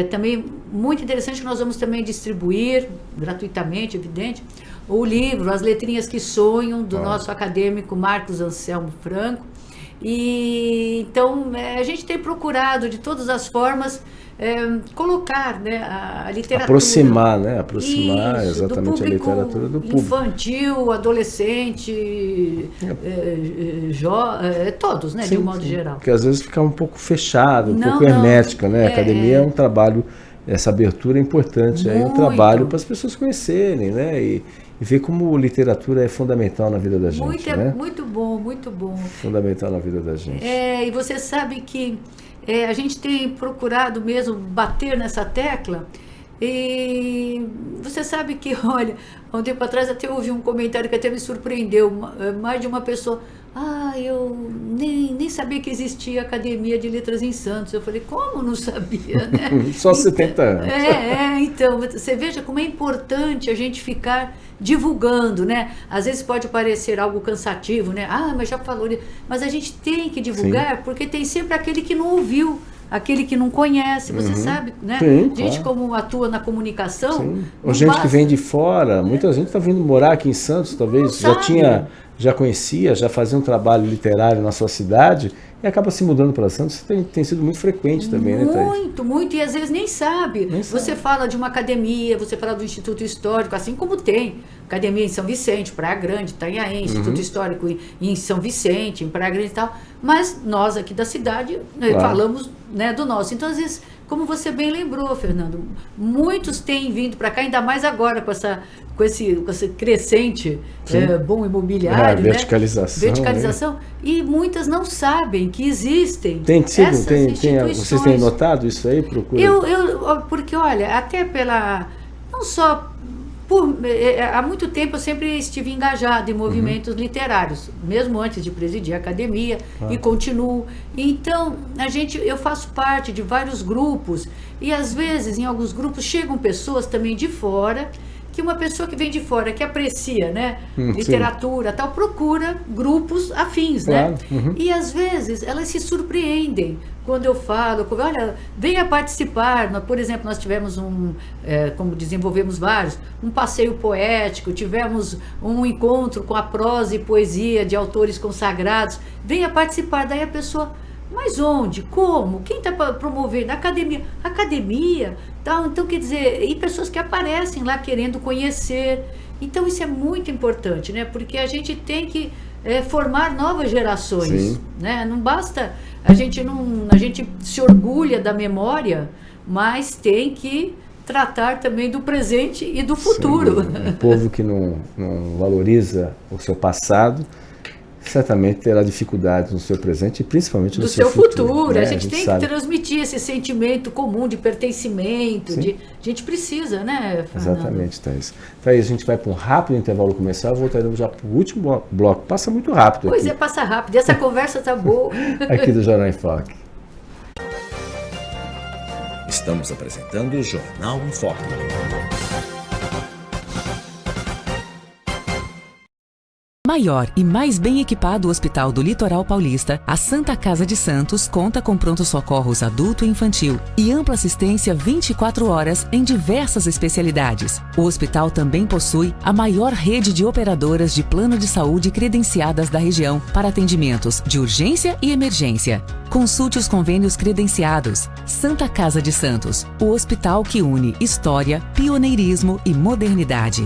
também muito interessante que nós vamos também distribuir gratuitamente, evidente, o livro As Letrinhas que Sonham, do nosso acadêmico Marcos Anselmo Franco. E então a gente tem procurado de todas as formas colocar, né, a literatura, aproximar isso, exatamente a literatura do público infantil, adolescente, todos, né, de um modo geral. Porque às vezes fica um pouco fechado, um pouco hermética, né? A academia é um trabalho, essa abertura é importante, é um trabalho para as pessoas conhecerem, né? E ver como literatura é fundamental na vida da gente, né? Muito bom, muito bom. Fundamental na vida da gente. E você sabe que a gente tem procurado mesmo bater nessa tecla, e você sabe que, olha, há um tempo atrás até ouvi um comentário que até me surpreendeu, mais de uma pessoa: eu nem sabia que existia Academia de Letras em Santos. Eu falei, como não sabia, né? Só 70 anos. Então, você veja como é importante a gente ficar divulgando, né? Às vezes pode parecer algo cansativo, né? Mas já falou, mas a gente tem que divulgar, porque tem sempre aquele que não ouviu, aquele que não conhece, você sabe, né? Sim, gente como atua na comunicação. Ou gente que vem de fora, muita gente está vindo morar aqui em Santos, talvez já conhecia, já fazia um trabalho literário na sua cidade e acaba se mudando para Santos. Tem sido muito frequente também, né, Thaís? Muito, e às vezes nem sabe. Você fala de uma academia, você fala do Instituto Histórico, assim como tem academia em São Vicente, Praia Grande, Itanhaém, Instituto Histórico em São Vicente, em Praia Grande e tal, mas nós aqui da cidade falamos, né, do nosso. Então, às vezes, como você bem lembrou, Fernando, muitos têm vindo para cá, ainda mais agora com esse crescente bom imobiliário, verticalização, né? E muitas não sabem que existem essas instituições. Vocês têm notado isso aí? Porque, olha, até não só há muito tempo eu sempre estive engajado em movimentos literários, mesmo antes de presidir a academia, e continuo. Então, eu faço parte de vários grupos, e às vezes em alguns grupos chegam pessoas também de fora, que uma pessoa que vem de fora, que aprecia, né, literatura, tal, procura grupos afins, né? E às vezes elas se surpreendem quando eu falo, olha, venha participar. Por exemplo, nós tivemos como desenvolvemos vários, um passeio poético, tivemos um encontro com a prosa e poesia de autores consagrados, venha participar. Daí a pessoa, mas onde? Como? Quem está promovendo? Academia, tal. Então, quer dizer, e pessoas que aparecem lá querendo conhecer. Então, isso é muito importante, né? Porque a gente tem que formar novas gerações, né? Não basta, a gente se orgulha da memória, mas tem que tratar também do presente e do futuro. Um povo que não valoriza o seu passado, certamente terá dificuldades no seu presente e principalmente no seu futuro. Né? A gente tem que transmitir esse sentimento comum de pertencimento, a gente precisa, né, Fernando? Exatamente, Thaís. Thaís, a gente vai para um rápido intervalo comercial, voltaremos já para o último bloco. Passa muito rápido Pois aqui. passa rápido. E essa conversa tá boa. Aqui do Jornal em Foque. Estamos apresentando o Jornal em Foque. Maior e mais bem equipado Hospital do Litoral Paulista, a Santa Casa de Santos conta com pronto-socorros adulto e infantil e ampla assistência 24 horas em diversas especialidades. O hospital também possui a maior rede de operadoras de plano de saúde credenciadas da região para atendimentos de urgência e emergência. Consulte os convênios credenciados. Santa Casa de Santos, o hospital que une história, pioneirismo e modernidade.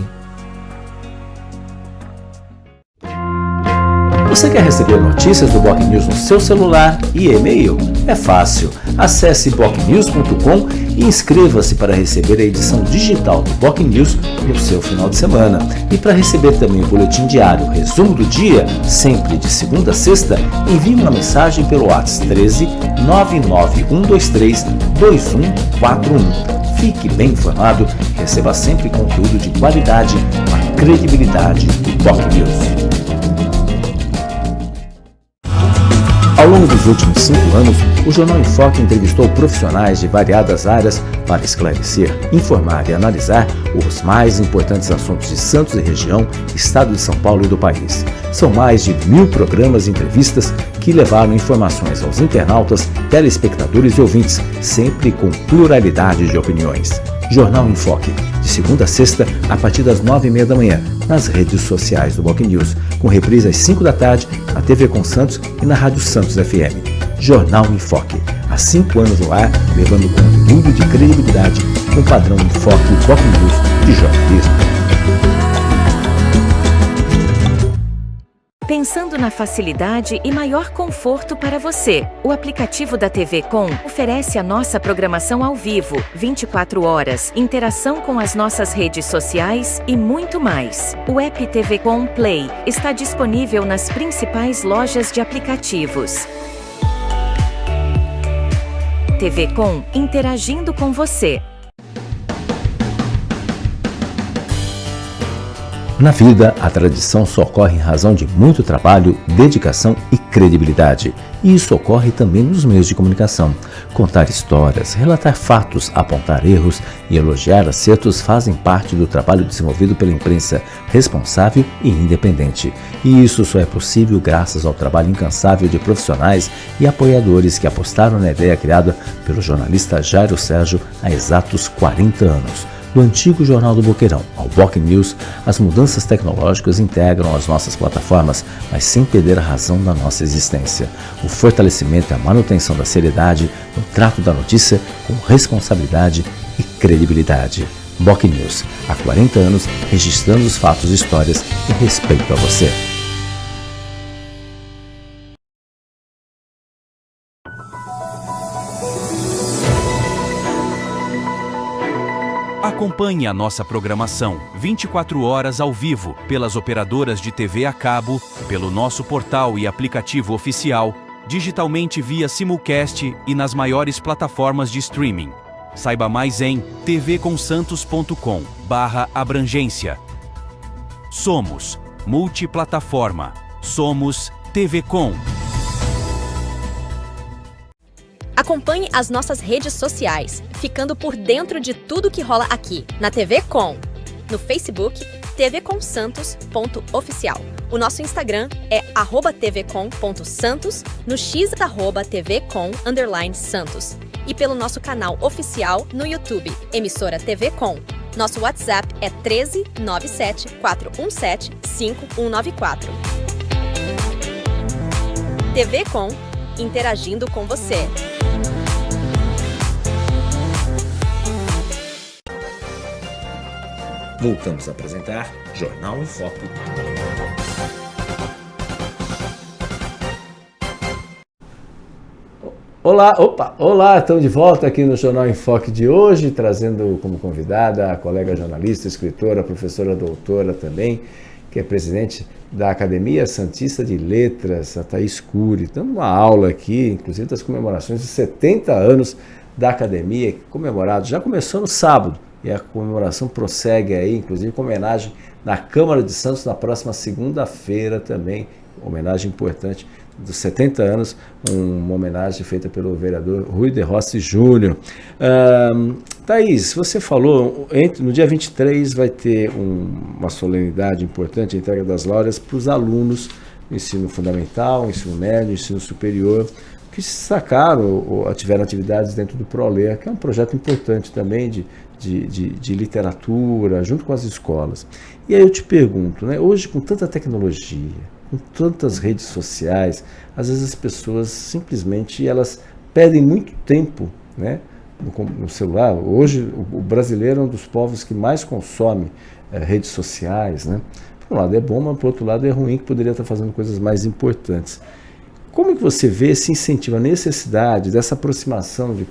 Você quer receber notícias do Boc News no seu celular e e-mail? É fácil. Acesse bocnews.com e inscreva-se para receber a edição digital do Boc News no seu final de semana. E para receber também o boletim diário, resumo do dia, sempre de segunda a sexta, envie uma mensagem pelo WhatsApp 13 99123 2141. Fique bem informado, receba sempre conteúdo de qualidade com a credibilidade do Boc News. Ao longo dos últimos 5 anos, o Jornal em Foque entrevistou profissionais de variadas áreas para esclarecer, informar e analisar os mais importantes assuntos de Santos e região, estado de São Paulo e do país. São mais de 1000 programas e entrevistas que levaram informações aos internautas, telespectadores e ouvintes, sempre com pluralidade de opiniões. Jornal em Foque, de segunda a sexta, a partir das 9h30 da manhã, nas redes sociais do Boc News, com reprise às 5 da tarde, na TV Com Santos e na Rádio Santos FM. Jornal em Foque, há 5 anos no ar, levando conteúdo de credibilidade com o padrão em Foque Boc News de jornalismo. Pensando na facilidade e maior conforto para você, o aplicativo da TV Com oferece a nossa programação ao vivo, 24 horas, interação com as nossas redes sociais e muito mais. O app TV Com Play está disponível nas principais lojas de aplicativos. TV Com, interagindo com você. Na vida, a tradição só ocorre em razão de muito trabalho, dedicação e credibilidade. E isso ocorre também nos meios de comunicação. Contar histórias, relatar fatos, apontar erros e elogiar acertos fazem parte do trabalho desenvolvido pela imprensa responsável e independente. E isso só é possível graças ao trabalho incansável de profissionais e apoiadores que apostaram na ideia criada pelo jornalista Jairo Sérgio há exatos 40 anos. Do antigo Jornal do Boqueirão ao Boc News, as mudanças tecnológicas integram as nossas plataformas, mas sem perder a razão da nossa existência. O fortalecimento e a manutenção da seriedade no trato da notícia com responsabilidade e credibilidade. Boc News, há 40 anos, registrando os fatos e histórias em respeito a você. Acompanhe a nossa programação 24 horas ao vivo pelas operadoras de TV a cabo, pelo nosso portal e aplicativo oficial, digitalmente via simulcast e nas maiores plataformas de streaming. Saiba mais em tvconsantos.com/abrangência. Somos multiplataforma. Somos TV Com. Acompanhe as nossas redes sociais, ficando por dentro de tudo que rola aqui, na TV Com. No Facebook, tvconsantos.oficial. O nosso Instagram é @tvcom.santos, no X @tvcom_santos. E pelo nosso canal oficial no YouTube, emissora TV Com. Nosso WhatsApp é 13 97 417 5194. TV Com, interagindo com você. Voltamos a apresentar Jornal em Foque. Olá, estamos de volta aqui no Jornal em Foque de hoje, trazendo como convidada a colega jornalista, escritora, professora doutora também, que é presidente da Academia Santista de Letras, a Thaís Cury. Dando uma aula aqui, inclusive das comemorações de 70 anos da Academia, comemorado, já começou no sábado, e a comemoração prossegue aí, inclusive com homenagem na Câmara de Santos na próxima segunda-feira também, homenagem importante dos 70 anos, uma homenagem feita pelo vereador Rui de Rossi Júnior. Thaís, você falou, no dia 23 vai ter uma solenidade importante, a entrega das laureas para os alunos do ensino fundamental, ensino médio, ensino superior, que se destacaram ou tiveram atividades dentro do ProLer, que é um projeto importante também de literatura, junto com as escolas. E aí eu te pergunto, né, hoje com tanta tecnologia, com tantas redes sociais, às vezes as pessoas simplesmente elas perdem muito tempo, né, no celular. Hoje o brasileiro é um dos povos que mais consome redes sociais, né? Por um lado é bom, mas por outro lado é ruim, que poderia estar fazendo coisas mais importantes. Como que você vê esse incentivo, a necessidade dessa aproximação de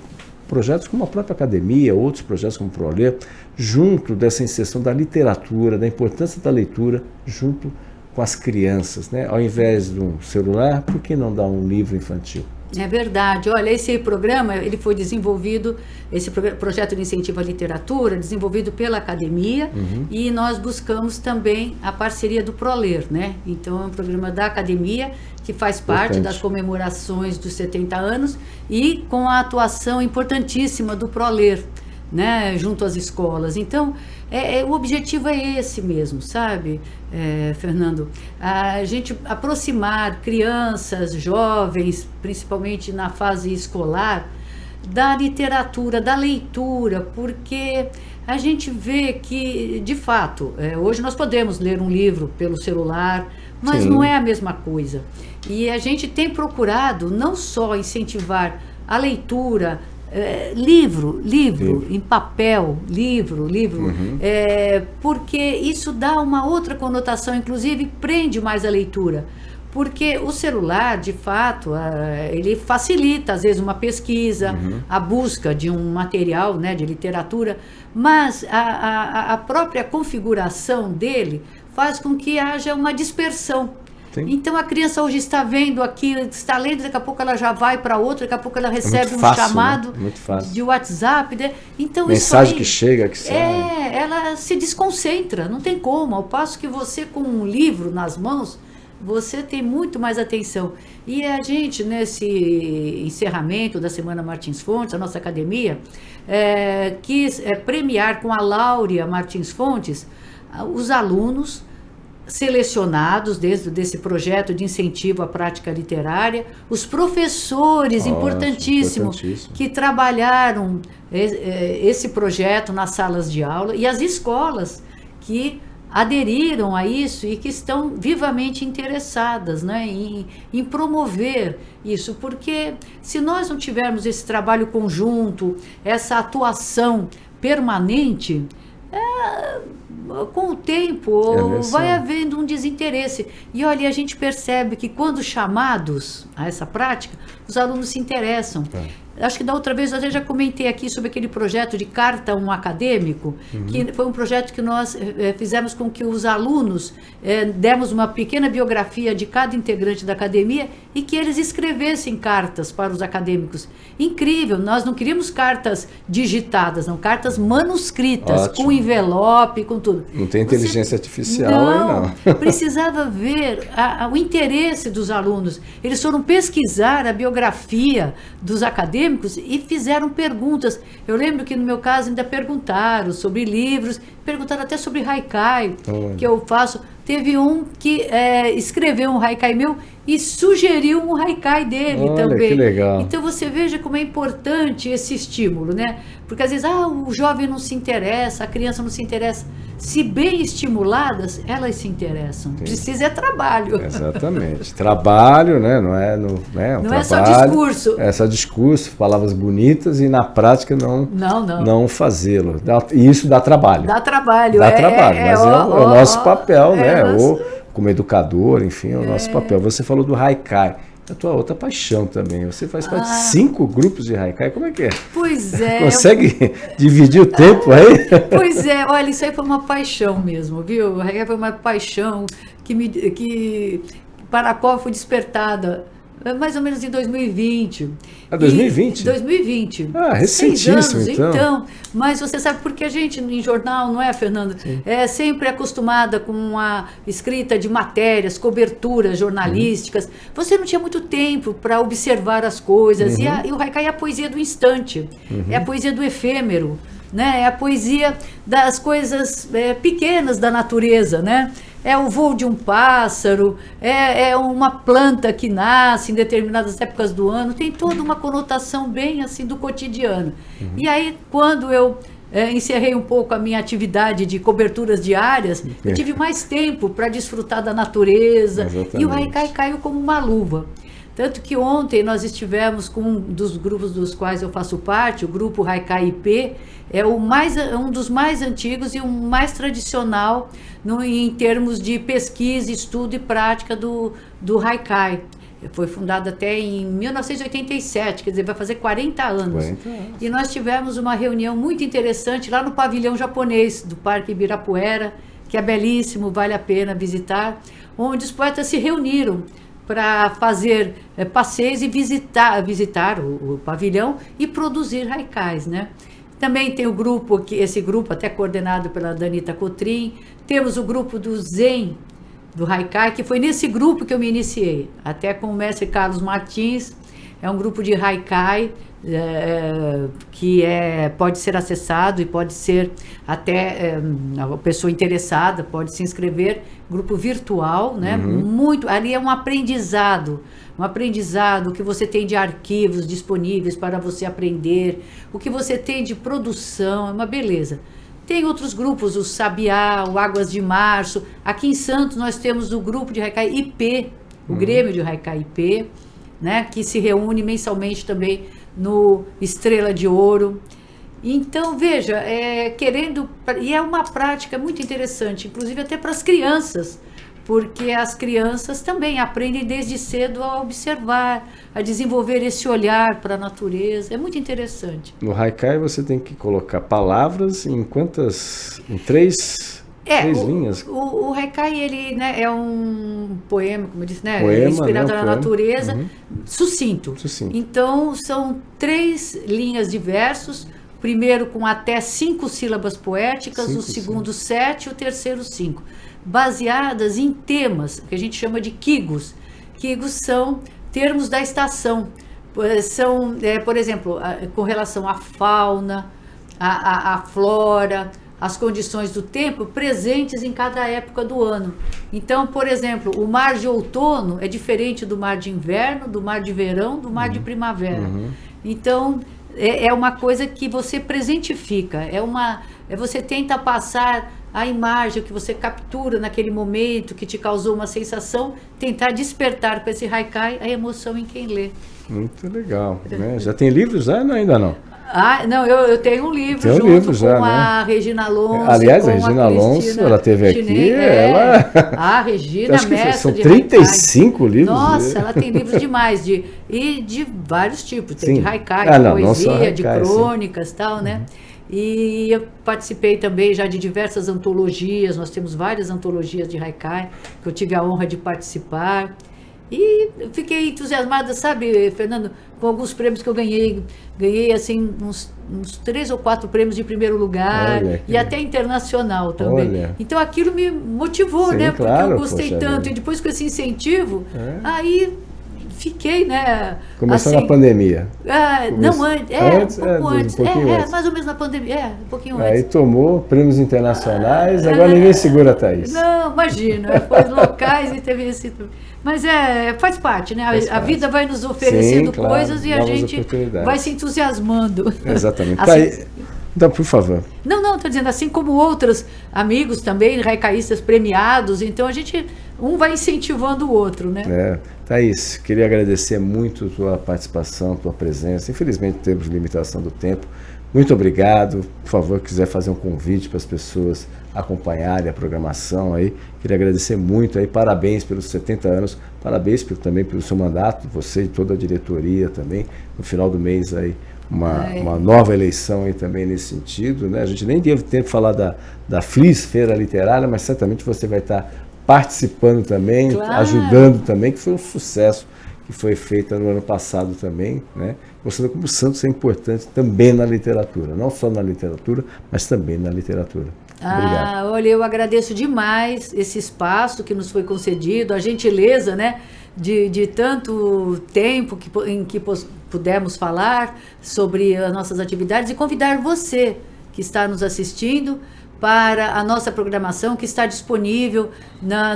projetos como a própria Academia, outros projetos como o ProLer, junto dessa inserção da literatura, da importância da leitura, junto com as crianças, né? Ao invés de um celular, por que não dar um livro infantil? É verdade. Olha, esse programa, ele foi desenvolvido, esse projeto de incentivo à literatura, desenvolvido pela Academia, e nós buscamos também a parceria do ProLer, né? Então, é um programa da Academia, que faz parte das comemorações dos 70 anos, e com a atuação importantíssima do ProLer, né? Junto às escolas. Então, o objetivo é esse mesmo, sabe, Fernando? A gente aproximar crianças, jovens, principalmente na fase escolar, da literatura, da leitura, porque a gente vê que, de fato, hoje nós podemos ler um livro pelo celular, mas não é a mesma coisa. E a gente tem procurado não só incentivar a leitura, livro em papel, livro, porque isso dá uma outra conotação, inclusive prende mais a leitura, porque o celular, de fato, ele facilita às vezes uma pesquisa, a busca de um material, né, de literatura, mas a própria configuração dele faz com que haja uma dispersão. Sim. Então a criança hoje está vendo aqui, está lendo, daqui a pouco ela já vai para outra, daqui a pouco ela recebe chamado, né, de WhatsApp, né? Então mensagem que chega, que sai. Ela se desconcentra, não tem como. Ao passo que você, com um livro nas mãos, você tem muito mais atenção. E a gente, nesse encerramento da Semana Martins Fontes, a nossa academia, quis premiar com a Láurea Martins Fontes os alunos selecionados desse projeto de incentivo à prática literária, os professores, importantíssimo, que trabalharam esse projeto nas salas de aula, e as escolas que aderiram a isso e que estão vivamente interessadas, né, em promover isso, porque se nós não tivermos esse trabalho conjunto, essa atuação permanente, com o tempo vai havendo um desinteresse. E olha, a gente percebe que quando chamados a essa prática, os alunos se interessam. Acho que da outra vez eu até já comentei aqui sobre aquele projeto de Carta a um Acadêmico, que foi um projeto que nós fizemos com que os alunos demos uma pequena biografia de cada integrante da academia e que eles escrevessem cartas para os acadêmicos. Incrível, nós não queríamos cartas digitadas, não, cartas manuscritas, com envelope, com tudo. Não tem inteligência artificial aí, não. Precisava ver o interesse dos alunos. Eles foram pesquisar a biografia dos acadêmicos e fizeram perguntas. Eu lembro que no meu caso ainda perguntaram sobre livros, perguntaram até sobre haikai, que eu faço. Teve um que escreveu um haikai meu e sugeriu um haikai dele também. Que legal. Então você veja como é importante esse estímulo, né? Porque às vezes o jovem não se interessa, a criança não se interessa. Se bem estimuladas, elas se interessam. Sim. Precisa trabalho. Exatamente. Trabalho, né? Não é, não é só discurso. É só discurso, palavras bonitas e na prática não fazê-lo. E isso dá trabalho. Dá trabalho. Dá trabalho, mas é o nosso papel, né? Ou como educador, enfim, é o nosso papel. Você falou do haikai. a tua outra paixão também. Você faz parte de 5 grupos de haikai. Como é que é? Pois é. Consegue dividir o tempo aí? Pois é, olha, isso aí foi uma paixão mesmo, viu? O haikai foi uma paixão para a qual fui despertada mais ou menos em 2020. 2020? 2020. Recentíssimo, 6 anos, então. Mas você sabe, porque a gente em jornal, não é, Fernando? Sim. É sempre acostumada com a escrita de matérias, coberturas jornalísticas. Você não tinha muito tempo para observar as coisas. E o haikai é a poesia do instante, é a poesia do efêmero, né? É a poesia das coisas pequenas da natureza, né? É o voo de um pássaro, é uma planta que nasce em determinadas épocas do ano, tem toda uma conotação bem assim do cotidiano. E aí, quando eu encerrei um pouco a minha atividade de coberturas diárias, eu tive mais tempo para desfrutar da natureza. Exatamente. E o haikai caiu como uma luva. Tanto que ontem nós estivemos com um dos grupos dos quais eu faço parte, o grupo Haikai IP, é um dos mais antigos e um mais tradicional em termos de pesquisa, estudo e prática do haikai. Foi fundado até em 1987, quer dizer, vai fazer 40 anos. E nós tivemos uma reunião muito interessante lá no pavilhão japonês do Parque Ibirapuera, que é belíssimo, vale a pena visitar, onde os poetas se reuniram para fazer passeios e visitar o pavilhão e produzir haikais, né? Também tem o grupo, esse grupo até coordenado pela Danita Cotrim, temos o grupo do Zen, do haikai, que foi nesse grupo que eu me iniciei, até com o mestre Carlos Martins. É um grupo de haikai que pode ser acessado e pode ser até a pessoa interessada pode se inscrever, grupo virtual, né? Ali é um aprendizado que você tem de arquivos disponíveis para você aprender, o que você tem de produção, é uma beleza. Tem outros grupos, o Sabiá, o Águas de Março. Aqui em Santos nós temos o grupo de haikai IP, o Grêmio de Haikai IP, né, que se reúne mensalmente também no Estrela de Ouro. Então, veja, e é uma prática muito interessante, inclusive até para as crianças, porque as crianças também aprendem desde cedo a observar, a desenvolver esse olhar para a natureza. É muito interessante. No haikai você tem que colocar palavras em três linhas? O haikai, ele, né, é um poema, como eu disse, né, inspirado na natureza, sucinto. Então, são 3 linhas de versos, o primeiro com até 5 sílabas poéticas, o segundo 7 e o terceiro 5, baseadas em temas que a gente chama de quigos. Quigos são termos da estação, são, por exemplo, com relação à fauna, à flora, as condições do tempo presentes em cada época do ano. Então, por exemplo, o mar de outono é diferente do mar de inverno, do mar de verão, do mar de primavera. Então, é uma coisa que você presentifica, você tenta passar a imagem que você captura naquele momento, que te causou uma sensação, tentar despertar com esse haikai a emoção em quem lê. Muito legal, né? Já tem livros já? Não, ainda não. Não, eu tenho um livro junto com a Regina Alonso. Aliás, a Regina Alonso, ela esteve aqui, A Regina, mestra são 35 livros. Nossa, ela tem livros demais, de vários tipos. Tem de haikai, de poesia, haikai, de crônicas e tal, né? E eu participei também já de diversas antologias, nós temos várias antologias de haikai, que eu tive a honra de participar. E fiquei entusiasmada, sabe, Fernando, com alguns prêmios que eu ganhei. Ganhei, assim, uns 3 ou 4 prêmios de primeiro lugar, e até internacional também. Olha. Então aquilo me motivou, né? Porque eu gostei tanto. E depois com esse incentivo, aí fiquei, né? Começou na pandemia. Não, antes, um pouco antes. Mais ou menos na pandemia, um pouquinho antes. Aí tomou prêmios internacionais, agora ninguém segura a Thaís. Não, imagina, foi locais e teve esse... Mas faz parte, né? A vida vai nos oferecendo coisas e a gente vai se entusiasmando. Exatamente. Assim, então, por favor. Não, estou dizendo, assim como outros amigos também, haicaístas premiados, então a gente, um vai incentivando o outro, né? Thaís, queria agradecer muito a tua participação, tua presença. Infelizmente temos limitação do tempo. Muito obrigado. Por favor, quiser fazer um convite para as pessoas acompanharem a programação aí. Queria agradecer muito aí. Parabéns pelos 70 anos. Parabéns também pelo seu mandato, você e toda a diretoria também. No final do mês aí, uma nova eleição aí também nesse sentido, né? A gente nem teve tempo de falar da FLIS, Feira Literária, mas certamente você vai estar participando também, claro, ajudando também, que foi um sucesso que foi feita no ano passado também, né? Mostrando como Santos é importante também na literatura, não só na literatura, mas também na literatura. Obrigado. Olha, eu agradeço demais esse espaço que nos foi concedido, a gentileza, né, de tanto tempo em que pudemos falar sobre as nossas atividades e convidar você que está nos assistindo para a nossa programação que está disponível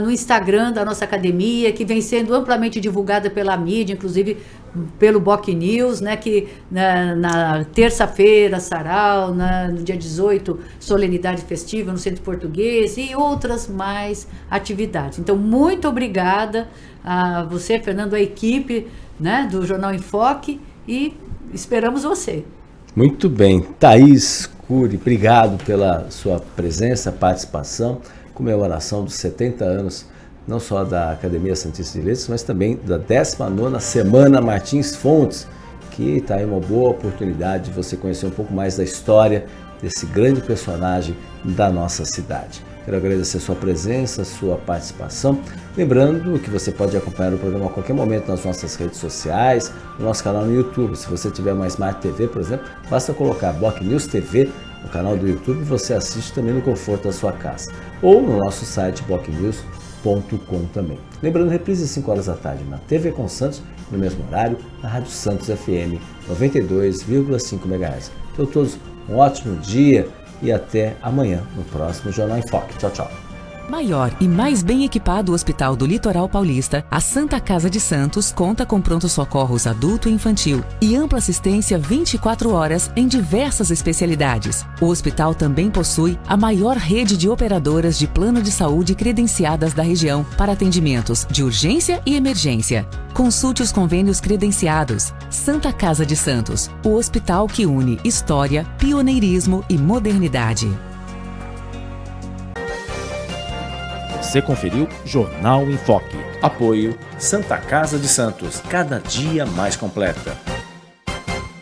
no Instagram da nossa academia, que vem sendo amplamente divulgada pela mídia, inclusive pelo Boc News, né, que na terça-feira, sarau, no dia 18, solenidade festiva no Centro Português e outras mais atividades. Então, muito obrigada a você, Fernando, a equipe, né, do Jornal em Foque, e esperamos você. Muito bem. Thaís Cury, obrigado pela sua presença, participação, comemoração dos 70 anos, não só da Academia Santista de Letras, mas também da 19ª Semana Martins Fontes, que está aí uma boa oportunidade de você conhecer um pouco mais da história desse grande personagem da nossa cidade. Quero agradecer a sua presença, a sua participação. Lembrando que você pode acompanhar o programa a qualquer momento nas nossas redes sociais, no nosso canal no YouTube. Se você tiver uma Smart TV, por exemplo, basta colocar Boc News TV no canal do YouTube e você assiste também no conforto da sua casa. Ou no nosso site bocnews.com também. Lembrando, reprise às 5 horas da tarde na TV com Santos, no mesmo horário, na Rádio Santos FM 92,5 MHz. Então, todos um ótimo dia e até amanhã no próximo Jornal em Foque. Tchau, tchau. Maior e mais bem equipado Hospital do Litoral Paulista, a Santa Casa de Santos conta com pronto-socorros adulto e infantil e ampla assistência 24 horas em diversas especialidades. O hospital também possui a maior rede de operadoras de plano de saúde credenciadas da região para atendimentos de urgência e emergência. Consulte os convênios credenciados. Santa Casa de Santos, o hospital que une história, pioneirismo e modernidade. Você conferiu Jornal em Foque. Apoio Santa Casa de Santos, cada dia mais completa.